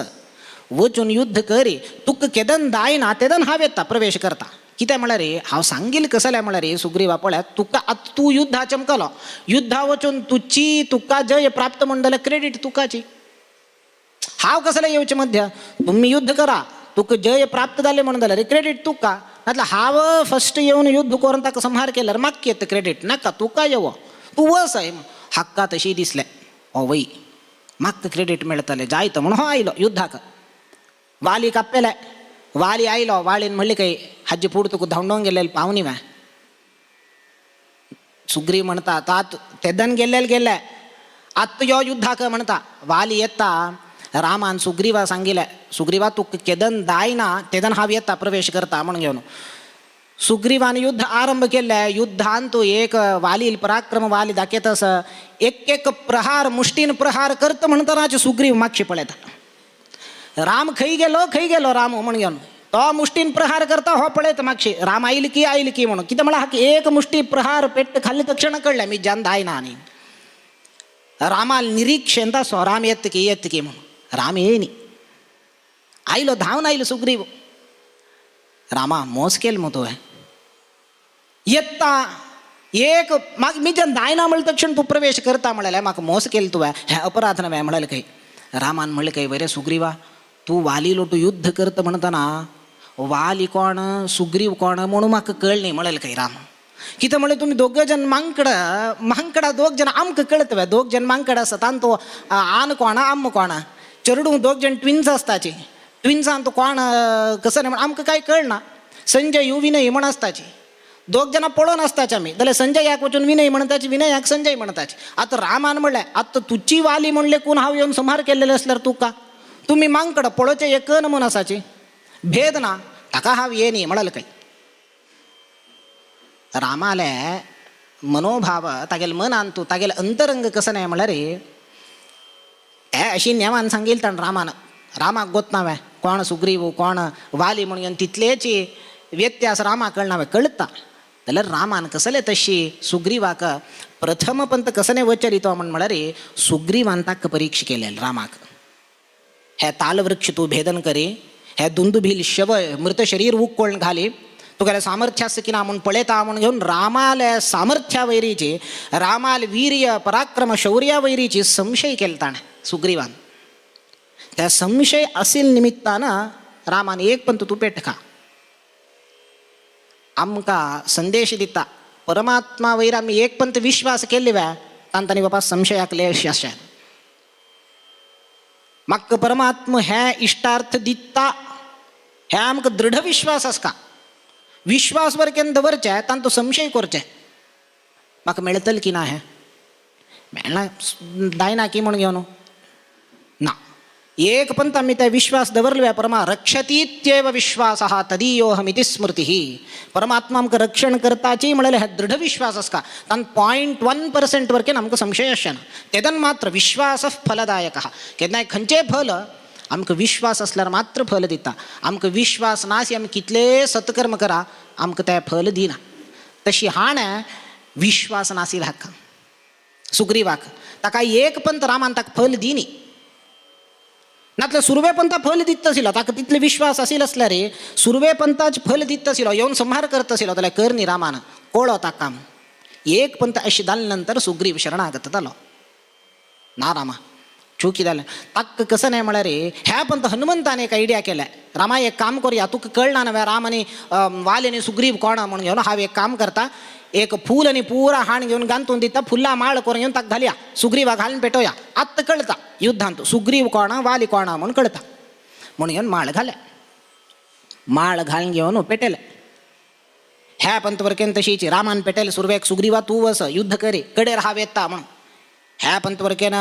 वचून युद्ध करे तुक केदन दाय ना तेदन हावेता प्रवेश करता कित्या म्हणा रे हांव सांगील कसल्या म्हणा रे सुग्रीवा पळ्या तुका आत तू युद्धा चमकलो युद्धा वचून तुची तुका जय प्राप्त म्हणलं क्रेडिट तुकाची हाव कसला येऊचे मध्य तुम्ही युद्ध करा तुक जय प्राप्त झाले म्हणून झालं रे क्रेडिट तुका नातलं हाव फर्स्ट येऊन युद्ध करून ताका संहार केल्यार मागकी येतं क्रेडिट नका तुका येव तू वस आहे हक्का तशी दिसले ओ वई मागतं क्रेडिट मिळतले जायतं म्हणून हो आयलो युद्धाक. वाली कापेलाय वाली आयलो वाळीन म्हणले काही हज्जी पुढ तुका धांवडोन गेलेले पावनी वा. सुग्रीव म्हणता तात तेदन गेले आत्त यो युद्धाक म्हणता वाली येता रामान सुग्रीवा सांगितलं सुग्रीवा तू केदन दाय ना तेदन हाव येता प्रवेश करता म्हणून घेऊन सुग्रीवाने युद्ध आरंभ केलं. युद्धांत तो एक वालील पराक्रम वाली दाखवतस एक एक प्रहार मुष्टीन प्रहार करत म्हणतानाच सुग्रीव मागशी पळत राम खई गेलो राम म्हणून घेऊन तो मुष्टीन प्रहार करता हो पळत मागशी राम आईल की म्हणून किती मला हा एक मुष्टी प्रहार पेट खाल्ली तक्षण कळलं मी जान दाय ना आणि रामाल निरीक्षेंता सो राम येत की म्हणून राम येईनी आईलो धावून आईलो सुग्रीव रामा मोस केल मग तो येता एक माग मी जन दायना म्हणलं तक्षण तू प्रवेश करता म्हणाल्या माग मोस केल तू हे अपराध नव्हे म्हणाल काही. रामान म्हणलं काही बरे सुग्रीवा तू वाली लोटू युद्ध करत म्हणताना वाली कोण सुग्रीव कोण म्हणून माग कळ नाही म्हणाल काही. राम किती म्हणले तुम्ही दोघं जण मांकडा दोघ जण आमक कळत दोघ जण मांकड असतात आणि तो आन कोणा आम कोणा चरडू दोघ जण ट्विन्स असताचे ट्विन्सान तो कोण कसं नाही आमक काय कळना. संजय यू विनय म्हण असताचे दोघ जण पळून असताचे आम्ही त्याला संजय याक वचून विनय म्हणताचे विनय याक संजय म्हणताचे. आता रामान म्हणलंय आता तुची वाली म्हणले कोण हाव येऊन संहार केलेले असल्यावर तू का तुम्ही मांकड पळोचे एक म्हणून असाचे भेद ना टाका हाव ये नाही म्हणाल काही. रामाले मनोभाव तागेल मन आणतो तागेल अंतरंग कसं नाही म्हणा रे अशी नेमान सांगेल तर रामाक गोतनावे कोण सुग्रीव कोण वाली म्हणून तिथलेची व्यत्यास रामा कळनावे कळता जाल्यार रामान कसले तशी सुग्रीवाक प्रथम पंत कसने वचरितो म्हणा रे सुग्रीवान ताक परीक्षा केले रामाक हे तालवृक्ष तू भेदन करे हे दुंदुभील शव मृत शरीर उकळून घाली तुगेले सामर्थ्यास की ना म्हणून पळेता म्हणून घेऊन रामाले सामर्थ्या वैरीची रामाल वीर्य पराक्रम शौर्या वैरीची संशय केलता सुग्रीवान. त्या संशय असेल निमित्तानं रामान एक पंत तू पेट खा आमका संदेश दिता परमात्मा वैर आम्ही एक पंत विश्वास केले व्या तांतानी बाबा संशयाक लेश अशा मग परमात्मा हे इष्टार्थ दिता हे आमक दृढ विश्वास अस का विश्वासवर केन दवरचे तांतो संशय करचे म्हाका मेळतल की ना हे मेळना दायना की म्हणून घेवन ना एक पंत आम्ही त्या विश्वास दवरल्या परमा रक्षतीत्येव विश्वास हा तदीयोहमिती स्मृती परमात्मा आमक रक्षण करताची म्हळ्यार ह्या दृढ विश्वास आसका तान 0.1% वरकेन आमकां संशय आसना तेदन मात्र विश्वास फलदायक केन्नाय खंयचेय फल आमकां विश्वास असल्यार मात्र फल दिता आमकां विश्वास नासी आमी कितले सत्कर्म करा आमकां तें फल दिना तशी हाण विश्वास नासील हाका सुग्रीवाक ताका एक पंत रामान ताका फल दिनी नातले सुरवे पंथा फल दित आशिल्लो ताका तितले विश्वास आशिल्लो असल्यार सुरवे पंथाच फल दित आशिल्लो येवन संहार करत आशिल्लो जाल्यार करनी रामान कळ्ळो ताका एक पंथ अशें जाले नंतर सुग्रीव शरणागत जालो ना रामा चुकी जालें ताका कसं नाही म्हळ्यार ह्या पंथ हनुमंतान एक आयडिया केल्या रामा एक काम करूया तुका कळना नव्हे राम आनी वाल आनी सुग्रीव कोण म्हणून घेवन हांव एक काम करता एक फूल आनी पुरा हाण घेवन गांतून दिता फुल्ला माळ करून घेवन ताका घालया सुग्रीवा घालून पेटोया आत्ता कळता युद्धांत सुग्रीव कोणा वाली कोणा म्हणून कळता म्हणून घेवन माळ घाल्या माळ घालून घेवन पेटयले ह्या पंत वरकेन तशीची रामान पेटयले सुरवेक सुग्रीवा तूं वस युद्ध करी कडेर हांव येता म्हणून ह्या पंत वरकेन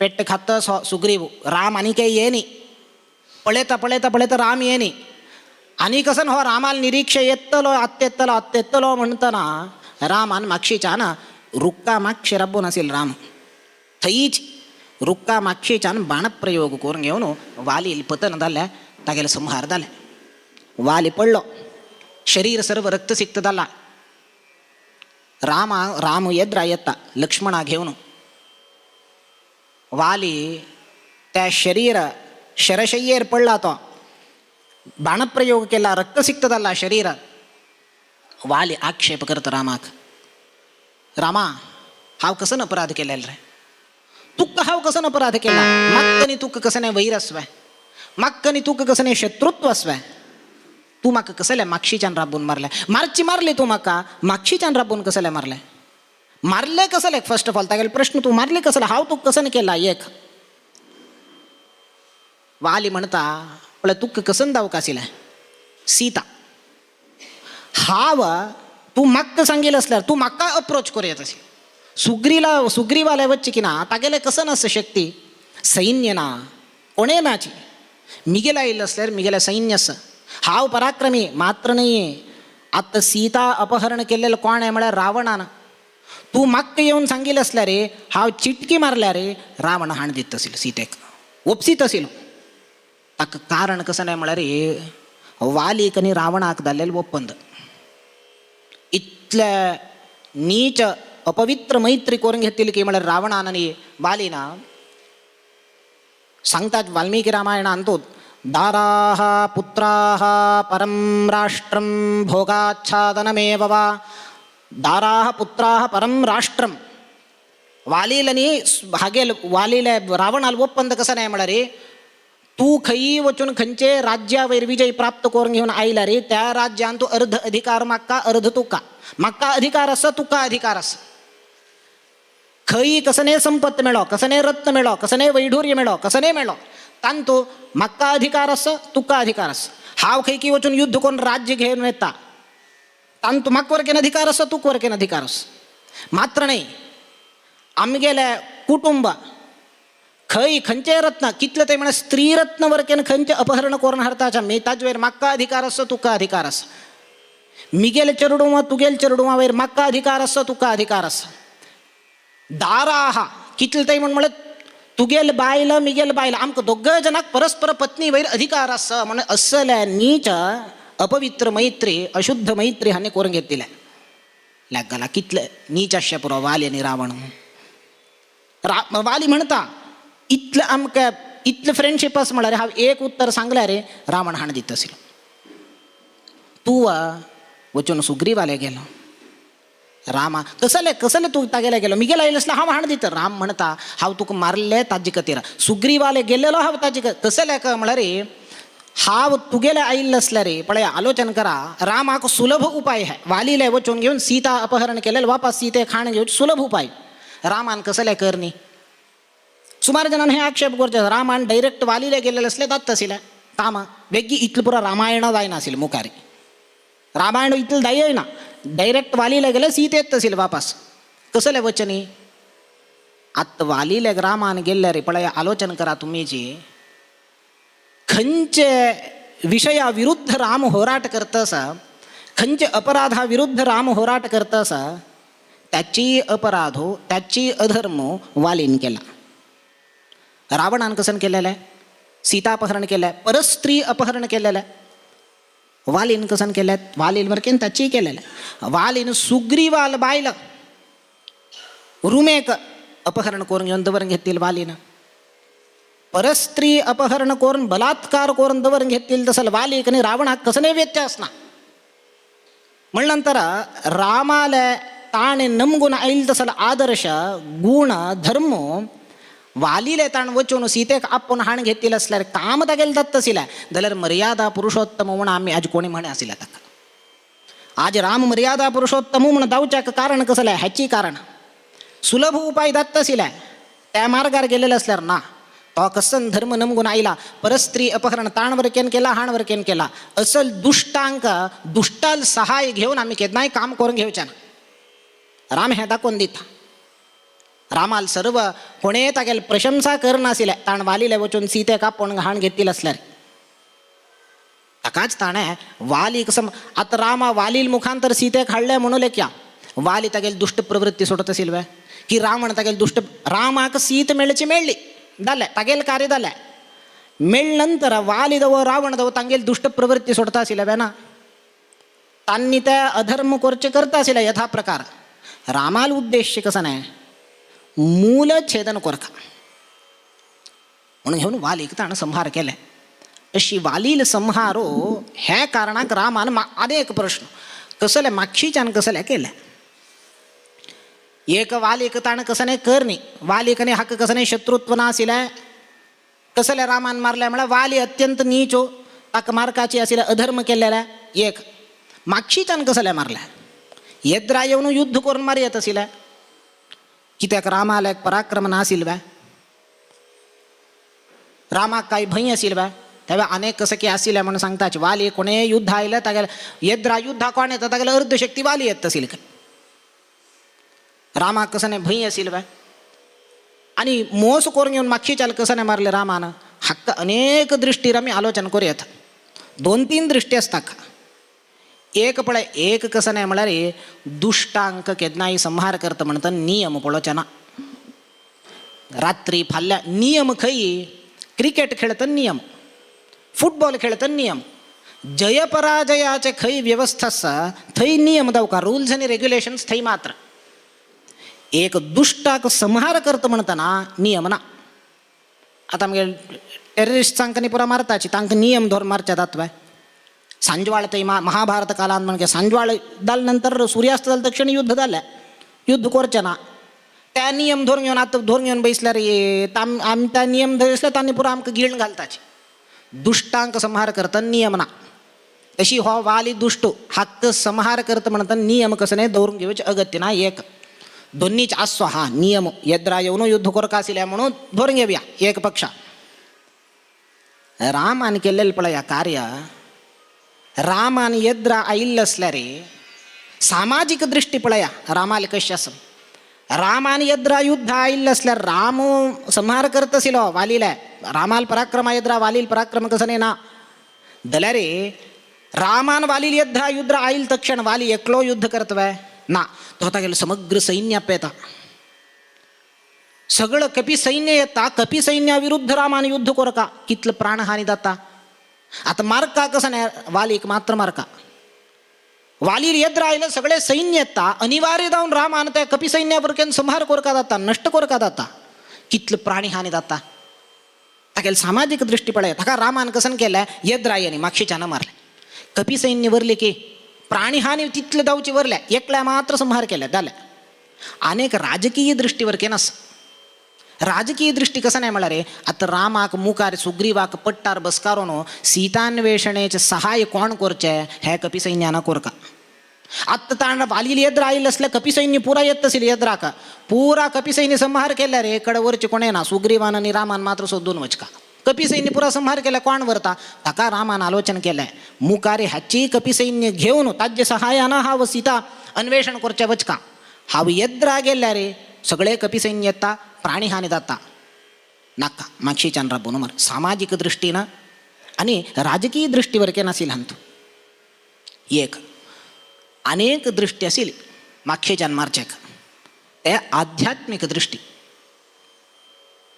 पेट्ट खातस सुग्रीव राम आनी काही येनी पळयता पळयता पळयता राम येनी आनी कसं हो रामाल निरीक्षे येतलो आत्तेत्तलो म्हणटना रामान मागशीच्यान रुक्का मागशे राबून आशिल्लो राम थंयच रुक्का मागशीच्यान बाणप्रयोग करून घेवन वाली पतन जाल्ले तागेलो संहार जाले वाली पडलो शरीर सर्व रक्तसिक्त जाला राम येद्रा येता लक्ष्मणा घेवन वाली त्या शरशय्येर पडला तो बाणप्रयोग केला रक्तसिक्त जाला शरीर वाली आक्षेप करत रामाक रामा हांव कसं अपराध केलेलो रे तुका हांव कसं अपराध केला मक्कनी तुका कसं नाही वैर आसवे मक्कनी तुका कसं नाही शत्रुत्व आसवे तू म्हाका कसले मागशीच्यान राबून मारली तू म्हाका मागशीच्यान राबून कसले मारले कसले फर्स्ट ऑफ ऑल तागेलो प्रश्न तू मारले कसले हांव तुका कसं केला एक वाली म्हणता पण तुका कसं दावक आशिल्लें सीता हांव तू म्हाका सांगिल्लें आसल्यार तू म्हाका अप्रोच करूं येता सुग्रीवाले वच्चे की ना तागेले कसं नास शक्ती सैन्य ना कोणे नाची मिगेला येयल्लो आसल्यार मिगेले सैन्य आसा हांव पराक्रमी मात्र नाहीये आतां सीता अपहरण केल्लेलो कोण आहे म्हळ्यार रावणान तू म्हाका येवन सांगिल्लें आसल्यार हांव चिटकी मारल्यार रावण हाण दित आशिल्लो सीतेक ओपसीत आशिल्लो ताका कारण कसं नाही म्हळ्यार वालीक आनी रावणाक जाल्लेलें ओपंद इतले नीच अपवित्र मैत्री करून घेतली की म्हळ्यार रावणान आनी वालीना सांगतात वाल्मिकी रामायणांत दाराः पुत्राः परं राष्ट्रं भोगाच्छादनमेव वा दाराः पुत्राः परं राष्ट्रं वालीलनी हागेल वालीले रावणाल ओपंद कसं नाही म्हळ्यार तू खंयी वचून खंयचे राज्या वयर विजय प्राप्त करून घेवन आयला रे त्या राज्यान तू अर्ध अधिकार म्हाका अर्ध म्हाका अधिकार आसा तुका अधिकार आसा खंयी कसने संपत्त मेळो कसने रत्न मेळो कसने वैढूर्य मेळो कसने मेळो तांतू म्हाका अधिकार आसा तुका अधिकार आसा हांव खंयकी वचून युद्ध करून राज्य घेवन येता तांतू म्हाका वरकेन अधिकार आसा तुका वरकेन अधिकार आसा मात्र न्ही आमगेले कुटुंब खंयचे रत्न कितले ते म्हळ्यार स्त्री रत्न वरकेन खंयचे अपहरण करून हाडताच्या मी ताजे वयर म्हाका अधिकार आसा तुका अधिकार आसा मिगेले चेडूं तुगेले चेडूं वयर म्हाका अधिकार आसा तुका अधिकार आसा दारा आहा कितले ते म्हळ्यार तुगेल बायल मिगेल बायल आमकां दोग जनाक परस्पर पत्नी वयर अधिकार आसा म्हणून असले नीच अपवित्र मैत्री अशुद्ध मैत्री हांणी करून घेतले लागला कितले नीच आसचे पुरो वाली आनी रावण वाली म्हणटा इतलें आमकां इतलें फ्रेंडशीप आसा म्हळ्यार हांव एक उत्तर सांगल्यार रावण हाण दिता आशिल्लो तूं वचून सुग्रीवाले गेलो रामा कसले तूं तागेले गेलो मिगेला येयलो आसल्यार हांव हाण दिता राम म्हणटा हांव तुका मारले ताजे खातीर सुग्रीवाले गेल्लेलो हांव ताजे तसले म्हळ्यार हांव तुगेले आयिल्लो आसल्यार पळय आलोचन करा रामाक सुलभ उपाय है वालीले वचून घेवन सीता अपहरण केलेले वापस सीते खाण घेवन सुलभ उपाय रामान कसले करनी सुमार जणांनी हे आक्षेप करचे रामान डायरेक्ट वालीले गेलेले असले जाता आशिल्लें कामां बेगी इतलें पुरो रामायण जायना आशिल्लें मुखारी रामायण इतलें जायना डायरेक्ट वालीले गेले सीत येत आशिल्लें वापस कसले वचनी आत्ता वालीले रामान गेल्ले रे पळय आलोचन करा तुमी जी खंचे विषया विरुद्ध राम होराट करतसा, खंचे अपराधा विरुद्ध राम होराट करतसा, त्याची अपराधो त्याची अधर्म वालीन केला. रावणान कसं केलेलं आहे? सीतापहरण केलं आहे, परस्त्री अपहरण केलेलं आहे. वालीन कसं केलं आहे? वालीन वरकेन त्याची केलेलं आहे. वालीन सुग्रीवाल बायला रुमेक अपहरण करून घेऊन दवरून घेतील वालीनं. परस्त्री अपहरण करून बलात्कार करून दवरून घेतील तसं वाली आणि रावणाक कसं नाही व्यत्यास ना. म्हणल्यानंतर रामाला ताणे नमगुण आईल तसं आदर्श गुण धर्म वालीले ताण वचून सीतेक आपण हाण घेतील असल्यार काम तागेल दत्त असिला जाल्यार मर्यादा पुरुषोत्तम म्हणून आम्ही आज कोणी म्हणे आसिला ताका. आज राम मर्यादा पुरुषोत्तम म्हणून दावच्याक कारण कसलं आहे? ह्याची कारण सुलभ उपाय दत्त असिला त्या मार्गार गेलेलं असल्यार ना तो कसन धर्म नमगुण आईला परस्त्री अपहरण ताणवर केन केला हाणवर केन केला असल दुष्टांक दुष्टाल सहाय घेऊन आम्ही केदनाय काम करून घेवच्या ना. राम हे दाखवून दिता. रामाल सर्व कोणे तागेल प्रशंसा करण आसिले ताण वालीले वचून सीते कापून हाण घेतील असल्यार ताकाच ताणे वाली कसं आता रामा वालील मुखांतर सीतेक हाडले म्हणून क्या वाली तागेल दुष्ट प्रवृत्ती सोडत असेल वे की रावण तागेल दुष्ट रामाक सीत मेळची मेळली जाले तागेल कार्य जाले मेळनंतर वालीदव रावणदव तांगेल दुष्ट प्रवृत्ती सोडता आसिले वे ना. तांनी त्या अधर्म कोरचे करता आसिले यथा प्रकार. रामाल उद्देश कसं नाही मूल छेदन कोरका म्हणून घेऊन वालीक ताण संहार केले. अशी वालील संहारो ह्या कारणाक रामान अनेक प्रश्न कसले मागशीच्यान कसले केले. एक वालीक ताण कसं नाही करणी वालीकने हक्क कसं नाही शत्रुत्व ना आसिला कसले रामान मारल्या म्हणा वाली अत्यंत नीचो ताक मार्काची आसिला अधर्म केलेला. एक मागशीच्यान कसले मारल्या येद्रा येऊन युद्ध करून मारी येत आसिला कित्याक रामाला एक पराक्रम नासिल बा रामाक काही भंय असिल बा तेव्हा अनेक कसं की आसिल्या म्हणून सांगताच वाली कोणे युद्ध आयलं तागेल येद्रा युद्धा कोण येतं तागेल अर्धशक्ती वाली येत असेल काय रामाक कसं नाही भंय असिल बा आणि मोस करून घेऊन मागशीच्याला कसं नाही मारले रामानं हक्क अनेक दृष्टीर आम्ही आलोचन करूयात. 2-3 दृष्टी असतात. एक पळे एक कसं नाही म्हणा रे दुष्टांक केदनाई संहार करतं म्हणतं नियम पळोचना. रात्री फाल्ल्या नियम खई क्रिकेट खेळतं नियम फुटबॉल खेळतं नियम जयपराजयाचे खई व्यवस्था थई नियम दाव का रूल्स आणि रेग्युलेशन्स थई मात्र एक दुष्टाक संहार करतं म्हणताना नियम ना. आता मग टेररिस्ट चांकनी पुरा मारताची तांक नियम धोर मारच्या जातवाय सांजवाळ ते महाभारत कालांत म्हणजे सांजवाळ दाल नंतर सूर्यास्त झालं तक्षण युद्ध झालं युद्ध कोरच्या ना त्या नियम धरून घेऊन आता धरून घेऊन बैसल्या रे आम्ही त्या नियम धरसल्या त्यांनी पुरा आमक गिळण घालताची दुष्टांक संहार करतं नियम ना. तशी हो वाली दुष्टो हक्क संहार करतं म्हणतात नियम कसं नाही दौरून घेऊचे अगत्य ना. एक दोन्हीच आस्व हा नियम यद्रा येऊन युद्ध कोरका आसिल्या म्हणून धरून घेऊया एक पक्षा. रामान केलेलं पळ या कार्य रामान यद्रा आईल असल्या रे सामाजिक दृष्टी पळया रामाला कशी असं रामान यद्रा युद्ध आईल असल्या राम संहार करत असेल वालीला रामाल पराक्रम यद्रा वालील पराक्रम कसं नाही ना दल्या रे रामान वालील यद्रा युद्ध आईल तक्षण वाली एकलो युद्ध करतवाय ना तो आता गेलं समग्र सैन्य पेता सगळं कपी सैन्य येता कपी सैन्याविरुद्ध रामान युद्ध कोरका कितलं प्राणहानी जाता. आता मार्का कसं नाही वालीक मात्र मार्का वालीर येत राहिलं सगळे सैन्य येता अनिवार्य जाऊन रामान त्या कपी सैन्यावर केन संहार कोरका जाता नष्ट कोरका जाता कितलं प्राणीहानी जाता. ताकेल सामाजिक दृष्टी पडे ताका रामान कसं केलं येत रायनी मागशीच्यानं मारले कपी सैन्य वरले की प्राणीहानी तिथलं दावची वरल्या एकल्या मात्र संहार केल्या झाल्या. अनेक राजकीय दृष्टीवर केनस राजकीय दृष्टी कसं नाही म्हणा रे आता रामाक मुकार सुग्रीवाक पट्टार बसकारोनो सीतान्वेषणेचे सहाय्य कोण कोरचे हे कपी सैन्यानं कोरका. आत्ता तांड वालील येत राहील असल्या कपी सैन्य पुरा येत असेल येद्रा का पुरा कपी सैन्य संहार केल्या रे कडवरचे कोणे ना सुग्रीवान आणि रामान मात्र सोडून वचका कपी सैन्य पुरा संहार केला कोण वरता ताका रामान आलोचन केलंय मुकारे ह्याची कपी सैन्य घेऊन ताज्य सहाय्यानं हा व सीता अन्वेषण करच्या वचका हा यद्रा गेल्या रे सगळे कपी सैन्य येता प्राणीहानी जाता नाका मागशी चंद्रा बनोमर सामाजिक दृष्टीनं आणि राजकीय दृष्टीवर के नासील हांतू एक अनेक दृष्टी असेल मागचे जन्मारचे ते आध्यात्मिक दृष्टी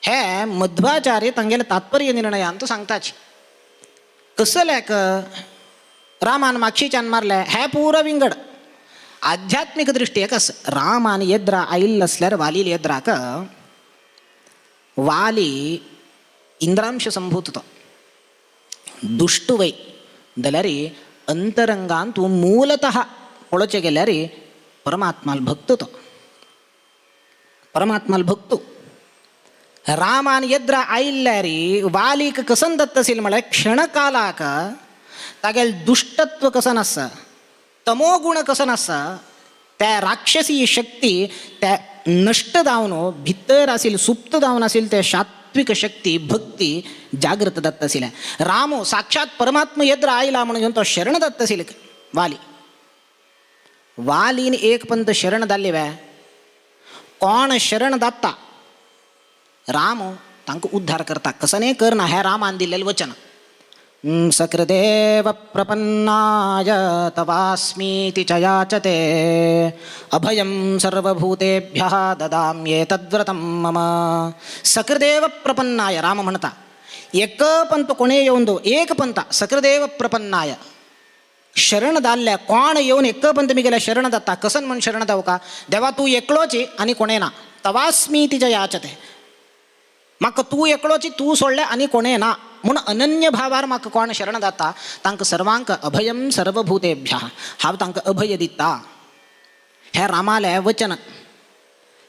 हे मध्वाचार्य तांगेले तात्पर्य निर्णय अंतू सांगताच कसं लॅक रामान मागची जन्मारले हे पूरं विंगड आध्यात्मिक दृष्टी कसं रामान येद्रा आईल असल्यावर वालील येद्राक वाली इंद्रांश संभूत होतो दुष्ट वै दल्यारी अंतरंगान तू मूलतः पळचे गेल्यारी परमात्माला भक्तो परमात्माला भक्तो रामान येद्रा आईल्यारी वालीक कसन दत्त असेल म्हळे क्षणकालाक तागेल दुष्टत्व कसं नसं तमोगुण कसं नसं त्या राक्षसी शक्ती त्या नष्ट जावन भितर असेल सुप्त जावन असेल त्या सात्विक शक्ती भक्ती जागृत दत्त असेल रामो साक्षात परमात्मा येद्र आईला म्हणून तो शरण दत्त असेल वाली वालीन एक पंत शरण दाल्ले वॅ कोण शरण दाता राम तांक उद्धार करता कसं नाही करना हे रामान दिलेलं वचन सकृदेव प्रपन्नाय तवास्मीति च याचते अभयं सर्वभूतेभ्यः ददाम्ये तद्व्रतं मम सकृदेव प्रपन्नाय राम म्हणता एक पंत कोणे येऊन दो एक पंता सकृदेव प्रपन्नाय शरण दाल्ल्या कोण येऊन एक पंत मी गेल्या शरण दत्ता कसन म्हणून शरण दाव का देवा तू एकलोची आणि कोणे ना तवास्मीति च याचते म्हाका तू एकलोची तू सोडल्या आणि कोणे ना म्हणून अनन्य भावार म्हाका कोण शरण दाता तांकां सर्वांक अभयं सर्वभूतेभ्यः हांव तांकां अभय दिता हे रामाले वचन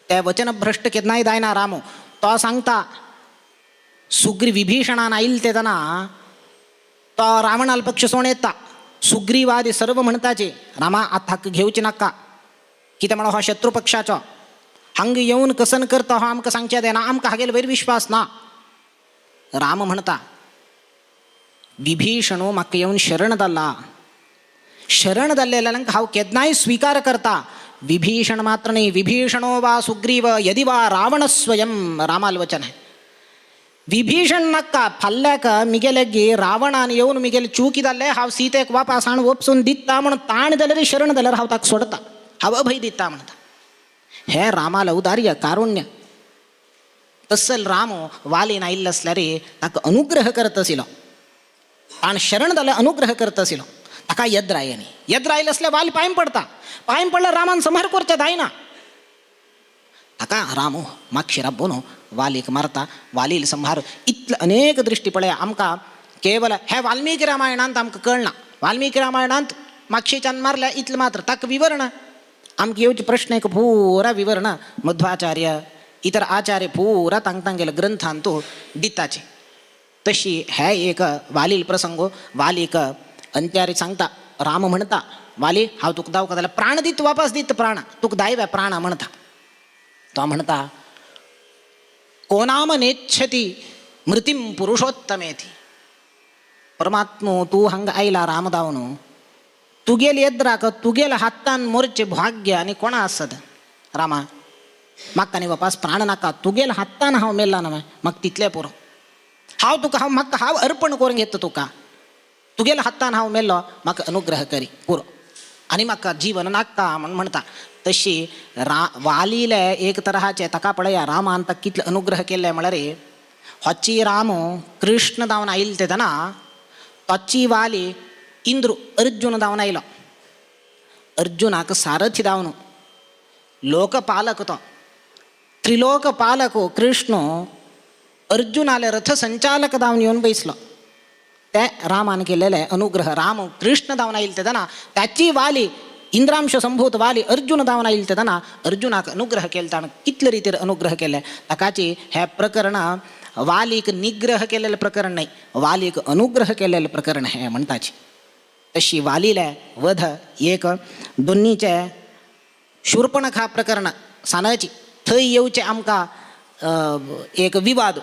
ते वचन भ्रष्ट केन्नाय जायना रामो तो सांगता सुग्रीव विभीषणान आयिल्ले तेदना तो रावणाला पक्ष सोण येता सुग्रीवादी सर्व म्हणताचे रामा आतां हाक घेवची नाका कितें म्हणून हो शत्रू पक्षाचो हांग येऊन कसन करता हो आमकां सांगचे देना आमकां हागेल वयर विश्वास ना राम म्हणता विभीषणो म्हाका येऊन शरण दाल्ला शरण दाल्लेल्यांक हांव केन्नाय स्वीकार करता विभीषण मात्र नाही विभीषणो वा सुग्रीव यदि वा रावण स्वयं रामाल वचन आहे विभीषण नाका फाल्ल्याक मिगेले गे रावणान येऊन मिगेले चूकी जाल्ले हांव सीतेक वापस हाडून वपसून दिता म्हणून ताण जाल्यार शरण जाल्यार हांव ताका सोडता हांव अभय दिता म्हणटा हे रामाला औदार्य कारुण्य तसल राम वालीन आयिल्लो असल्यार ताका अनुग्रह करत आशिल्लो ताण शरण जाल्यार अनुग्रह करत आशिल्लो ताका यद्र आयले असल्यार वाली पांय पडल्यार रामान संहार करचें जायना ताका राम मागशी राबून वालीक मारता वालील संहार इतले अनेक दृश्टी पळय आमकां केवल हे वाल्मिकी रामायणांत आमकां कळना वाल्मिकी रामायणांत मागशीच्यान मारल्या इतलें मात्र ताका विवरण आमकां येवचे प्रश्न एक पुरा विवरण मध्वाचार्य इतर आचार्य पुरा तांगेले ग्रंथांत तो दिताचे तशी हे एक वालील प्रसंगो वालीक अंत्यारी सांगता राम म्हणता वाली हांव तुका दाव का जाल्यार प्राण दीत वापस दीत प्राण तुका दायव्या प्राण म्हणता तो म्हणता कोणाम नेच्छति मृतिम पुरुषोत्तमेथी परमात्मो तू हंग आयला रामदावनो तुगेल येद्राक तुगेल हातान मोरचे भाग्य आणि कोणा आसत रामा म्हाका न्ही वापस प्राण नाका तुगेल हातान हांव मेल्ला ना म्हाका तितले पुरो हांव तुका म्हाका हांव अर्पण करून घेता तुका तुगेल हातान हांव मेल्लो म्हाका अनुग्रह करी पुरो आनी म्हाका जीवन नाका म्हण म्हणटा तशी वालीले एक तराचे ताका पळया रामान ताका कितले अनुग्रह केले म्हळ्यार होची राम कृष्ण जावन आयिल्ले तेदना ताची वाली इंद्र अर्जुन जावन आयलो अर्जुनाक सारथी जावन लोकपालक तो त्रिलोकपालक कृष्ण अर्जुनाले रथ संचालक जावन येवन बैसलो ते रामान केलेले अनुग्रह राम कृष्ण जावन आयिल्ले तेदना ताची वाली इंद्रांश संभूत वाली अर्जुन जावन आयिल्ले तेदना अर्जुनाक अनुग्रह केले ताणें कितले रितीर अनुग्रह केले ताकाची हे प्रकरण वालीक निग्रह केलेले प्रकरण नाही वालीक अनुग्रह केलेले प्रकरण हे म्हणटाचे तशी वालीले वध एक दोन्हीचे शूर्पणखा प्रकरण सांगची थंय येवचे आमकां एक विवाद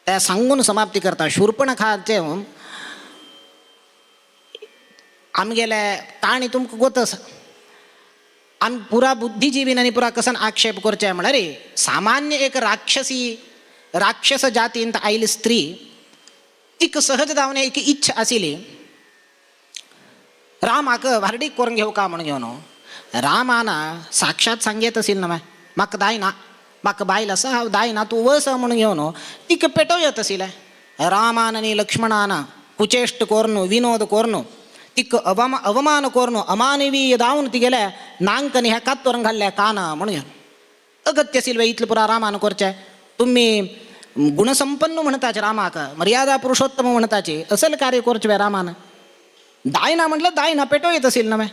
ते सांगून समाप्ती करता शूर्पणखाचे आमगेले काणी तुमकां गोतस आमी पुरा बुद्धिजीवीन आनी पुरा कसन आक्षेप करचे म्हळ्यार सामान्य एक राक्षस जातींत आयिल्ली स्त्री तिक सहज धावणे एक इच्छा आशिली रामाक भारडीक करून घेऊ का म्हणून घेऊन रामाना साक्षात सांगेत असेल ना म्हाका दायना म्हाका बायल आसा हांव दायना तूं वस म्हणून घेवन तिक पेटोयत असेल रामान आनी लक्ष्मणान कुचेष्ट कोरनु विनोद कोरनु तिक अवमान कोरनु अमानवीय दावन तिगेले नांकनी ह्या कातोरंग घाल्ल्या कान म्हणून घेवन अगत्य असेल इतलं पुरा रामान करचे तुम्ही गुणसंपन्न म्हणताचे रामाक मर्यादा पुरुषोत्तम म्हणताचे असल कार्य करचे रामान दायना म्हटलं दायना पेटो येत असेल ना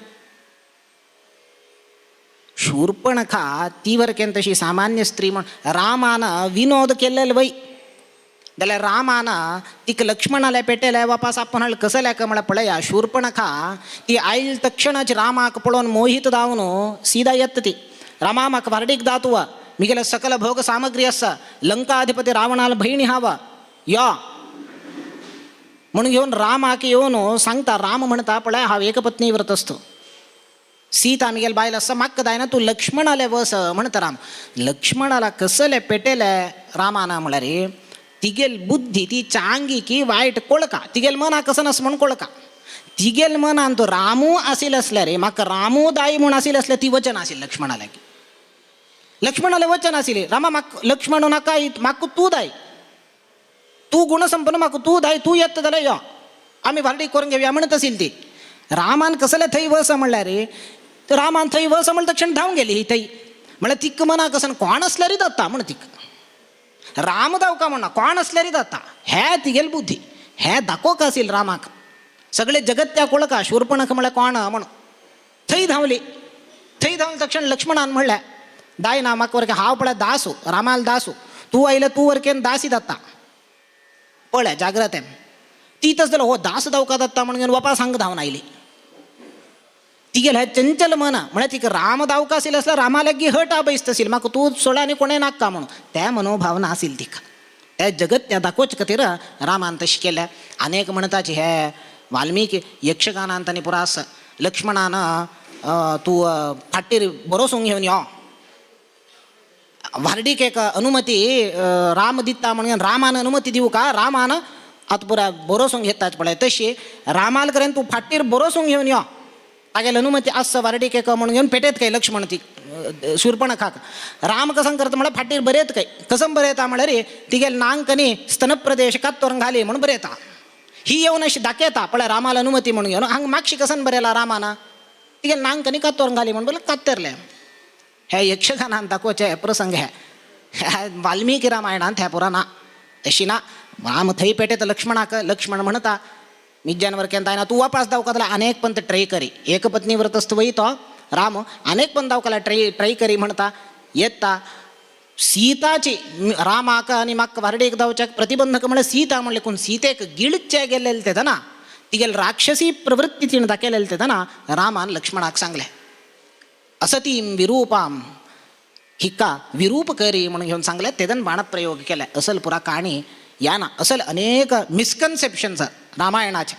शूर्पणखा तीवर केन तशी सामान्य स्त्री म्हण रामानं विनोद केलेलं वै जाल्यार रामानं तिक लक्ष्मणाला पेटयल्या वापस आपण कसं का मला पळया शूर्पणखा ती आईल तक्षणच रामाक पळोवन मोहित दावन सीधा येत ती रामा म्हाका भारडीक दातुवा मिगेले सकल भोग सामग्री आसा लंकाधिपती रावणाला बहिणी हावा या म्हणून घेऊन रामाक येऊन सांगता राम म्हणता पळय हा एकपत्नी व्रत असतो सीता मिगेल बायल आसा म्हाका दायना तू लक्ष्मणाले वस म्हणता राम लक्ष्मणाला कसले पेटेले रामाना म्हळ्यार रे तिगेल बुद्धी ती चांगी की वायट कोळका तिगेल मना कसं नस म्हण कोळका तिगेल मनान तो रामू आसील असल्या रे म्हाका रामू दाई म्हूण आसील असल्या ती वचन आसील लक्ष्मणाला की लक्ष्मणाला वचन आशिले रामा म्हाका लक्ष्मण नाका म्हाका तू दाय तू गुणसंपन्न म्हाका तू दाय तू येत जाल्यार यो आमी भारडी करून घेवया म्हणत असेल ती रामान कसले थंय वस म्हणल्यार रे रामान थंय वस म्हणलं तक्षण धांवन गेली ही थंय म्हळ्यार तिक मना कसं कोण असल्यारी जाता म्हण तिक राम धांवका म्हणा कोण असल्यारी जाता हे तिगेल बुद्धी हे दाखोवक आसील रामाक सगळे जगत त्या कोळका शूर्पणख म्हळ्यार कोण म्हणून थंय धांवली थंय धांवन तक्षण लक्ष्मणान म्हणल्या दाय ना म्हाका वरके हांव पळय दासू रामाल दासू तूं आयले तूं वरकेन दासी जाता पळय जाग्रतेन ती तस जाल्यार हो दास धांवका जाता म्हणून वापस हांगा धांवन आयली तिगेल हे चंचल मना म्हळ्यार तिका राम धांवका आशिल्लो असल्यार रामाला गी हट आबयस्त आशिल्ली म्हाका तूं सोड आनी कोणें नाका म्हणून त्या मनोभावना आशिल्ली तिका त्या जगत त्या दाखोवचे खातीर रामान तशें केल्या अनेक म्हणटाचे हे वाल्मिकी यक्षगानांत आनी पुरास लक्ष्मणान तूं फाटीर बरोवसूंक घेवन यो भारडीक एक अनुमती राम दिता म्हणून रामान अनुमती दिवू का रामान आतां पुरा बरोवसूंक घेताच पळय तशी रामाल करेन तूं फाटीर बरोवसूंक घेवन यो तागेली अनुमती आसा भारडीक एक म्हणून घेवन पेटयत काय लक्ष्मण ती शूर्पणखाक राम कसं करता म्हळ्यार फाटीर बरयत काय कसं बरयता म्हळ्यार तिगेल नांकनी स्तनप्रदेश कातोरंग घाली म्हणून बरयता ही येवन अशी दाखयता पळय रामाला अनुमती म्हणून घेवन हांगा मागशी कसन बरयला रामाना तिगेल नांकनी कातोरंग घाली म्हणून बोले कातरले हे यक्षगानांत दाखोवचे प्रसंग हे वाल्मिकी रामायणांत ह्या पुराना अशी ना राम थंय पेटयता लक्ष्मणाक लक्ष्मण म्हणता मिज्यान केन्ना जायना तूं वापस धांवका जाल्यार अनेक पंत ट्राय करी एक पत्नी व्रत असत वय तो राम अनेक पंत धांवकाला ट्राय करी म्हणता येता सीताची रामाक आनी म्हाका भारडीक धांवच्याक प्रतिबंधक म्हळ्यार सीता म्हणले कोण सीतेक गिळचे गेलेले ते ना तिगेल राक्षसी प्रवृत्ती तिणें दाखयलेले ते ना रामान लक्ष्मणाक सांगले असतीं विरूपाम हिक्का विरूप करी म्हणून घेऊन सांगले तेदन बाणप्रयोग केले असल पुरा काणी या ना असल अनेक मिसकन्सेप्शन्स रामायणाचे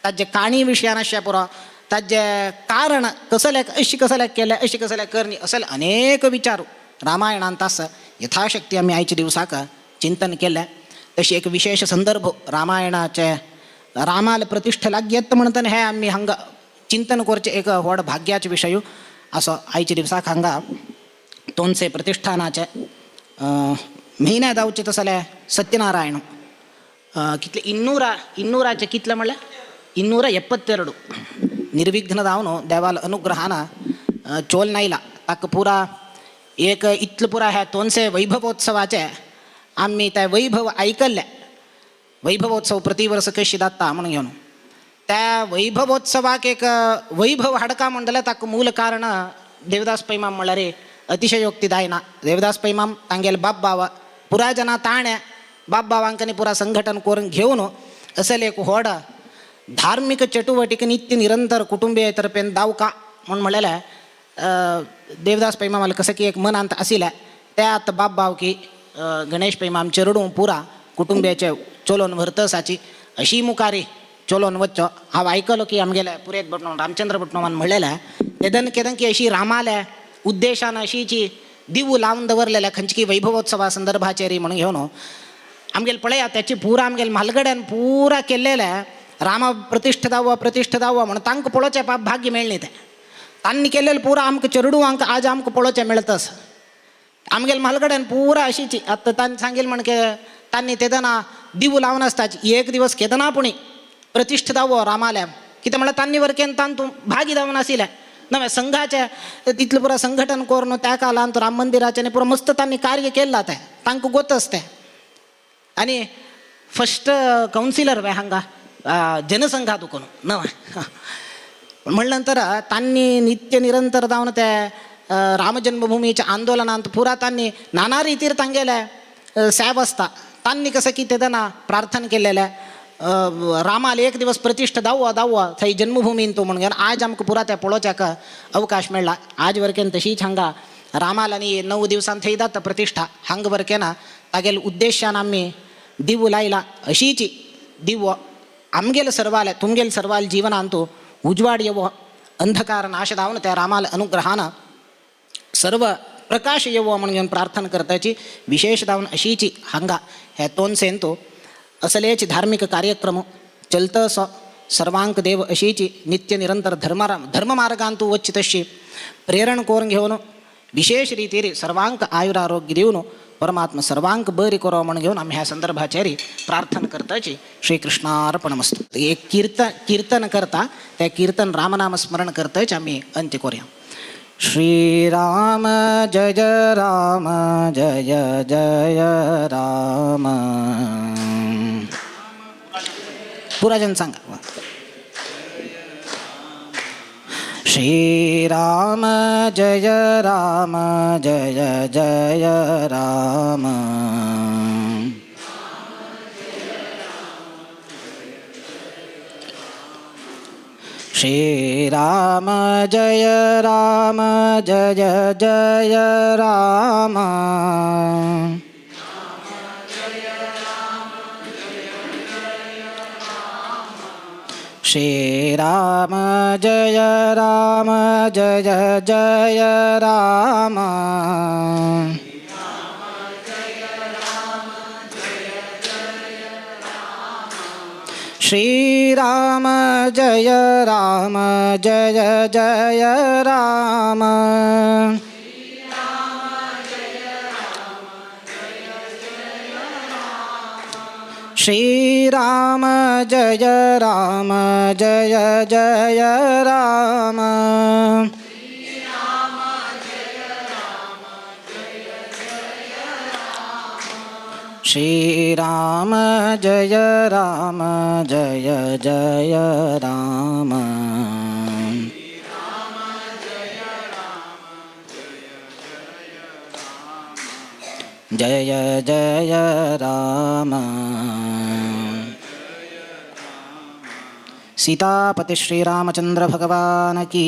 ताजे काणी विशयान अशें पुरो ताजे कारण कसले अशी कसले केले अशी कसले करणी असल अनेक विचार रामायणांत आसा यथाशक्ती आमी आयच्या दिवसाक चिंतन केलें तशी एक विशेष संदर्भ रामायणाचे रामाल प्रतिश्ठ लागीत म्हणटन हे आमी हांगा चिंतन करचे एक व्हड भाग्याचे विशय असो आयच्या दिवसाक हांगा तोनसे प्रतिष्ठानाचे म्हयन्या जावचे तसले सत्यनारायण कितले ಇನ್ನೂರಾಚೆ कितले म्हणल्यार 272 निर्विघ्न जावन देवाल अनुग्रहान चोल नायला ताका पुरा एक इतलो पुरा ह्या तोनसे वैभवोत्सवाचे आमी ते वैभव आयकल्ले वैभवोत्सव प्रतिवर्ष कशी जाता म्हणून घेवन त्या वैभवोत्सवाक एक वैभव हाडका म्हणटले ताका मूल कारण देवदास पैमाम म्हळ्यार अतिशयोक्ती दायना देवदास पैमाम तांगेल बाप बावा पुरा जना ताणे बाप बाबांकनी पुरा संघटन करून घेवन असल एक व्हड धार्मिक चटुवटीक नित्य निरंतर कुटुंबीय तर्फेन दावका म्हणून म्हणलेले देवदास पैमामाला कसं की एक मनांत आशिल्लें त्यात बाप बाव की गणेश पैमाम चेरडू पुरा कुटुंबियाचे चलोवन व्हरतसाची अशी मुखारी चलोवन वच्चो हांव आयकलो की आमगेले पुरेत भटणो रामचंद्र भटणोमान म्हणलेलें तेदन केदन की अशी रामाले उद्देशान अशीची दिवू लावन दवरलेल्या खंयची वैभवोत्सवा संदर्भाचेर म्हणून घेवन आमगेल पळया त्याची पुरा आमगेल म्हालगड्यान पुरा केल्लेले रामा प्रतिष्ठ दाववा म्हणून तांक पळोवचे पाप भाग्य मेळ्ळें तें तांणी केल्लेलें पुरा आमकां चेडू आमकां आज आमकां पळोवचें मेळटस आमगेल म्हालगड्यान पुरा अशीची आतां तांणी सांगेल म्हण के तांणी तेदना दिवू लावन आसताची एक दिवस केदना पुणी प्रतिष्ठ दावो रामाल्या कित्याक म्हळ्यार तांणी वरकेन तांतू भागी दावन आशिल्लें नवे संघाचे तितलें पुरा संघटन करून त्या काळांत राम मंदिराचें पुरा मस्त तांणी कार्य केल्लां तें तांकां गोतच तें आनी फस्ट कावन्सिलर वे हांगा जनसंघात कोण नव म्हणले नंतर तांणी नित्य निरंतर जावन ते रामजन्मभूमीच्या आंदोलनांत पुरा तांणी नाना रितीर तांगेले सॅब आसता तांणी कसं की तेदना प्रार्थना केल्लेले रामाला एक दिवस प्रतिष्ठ दाववा थंय जन्मभूमीन तो म्हणून आज आमकां पुरा ते पळोवच्याक अवकाश मेळ्ळा आज वरकेन तशीच हांगा रामाला आनी 9 दिवसांत थंय जाता प्रतिष्ठा हांगा वरकेन तागेले उद्देशान आमी दिवू लायला अशीच दिवो आमगेले सर्वाले तुमगेले सर्वाल जिवनांतू उजवाड येवो अंधकार नाश जावन त्या रामाला अनुग्रहान सर्व प्रकाश येवो म्हणून प्रार्थना करताची विशेष जावन अशीच हांगा हे तोनसेंतू असलेच धार्मिक कार्यक्रम चलतस सर्वांक देव अशीच नित्य निरंतर धर्म मार्गांतू वच्ची तशी प्रेरण करून घेवन विशेष रितीर सर्वांक आयुरारोग्य दिवन परमात्मा सर्वांक बरी करो म्हणून घेवन आम्ही ह्या संदर्भाचेर प्रार्थना करताची श्रीकृष्णार्पणमस्तु एक कीर्तन करता त्या कीर्तन रामनाम स्मरण करताच आम्ही अंत्य करूया श्रीराम जय राम जय जय राम पुराजन सांगा श्रीराम जय राम जय जय राम श्रीराम जय राम जय जय राम श्रीराम जय राम जय जय राम श्रीराम जय राम जय जय राम श्रीराम जय राम जय जय राम श्रीराम जय राम जय जय राम जय जय राम सीतापति श्री रामचंद्र भगवान की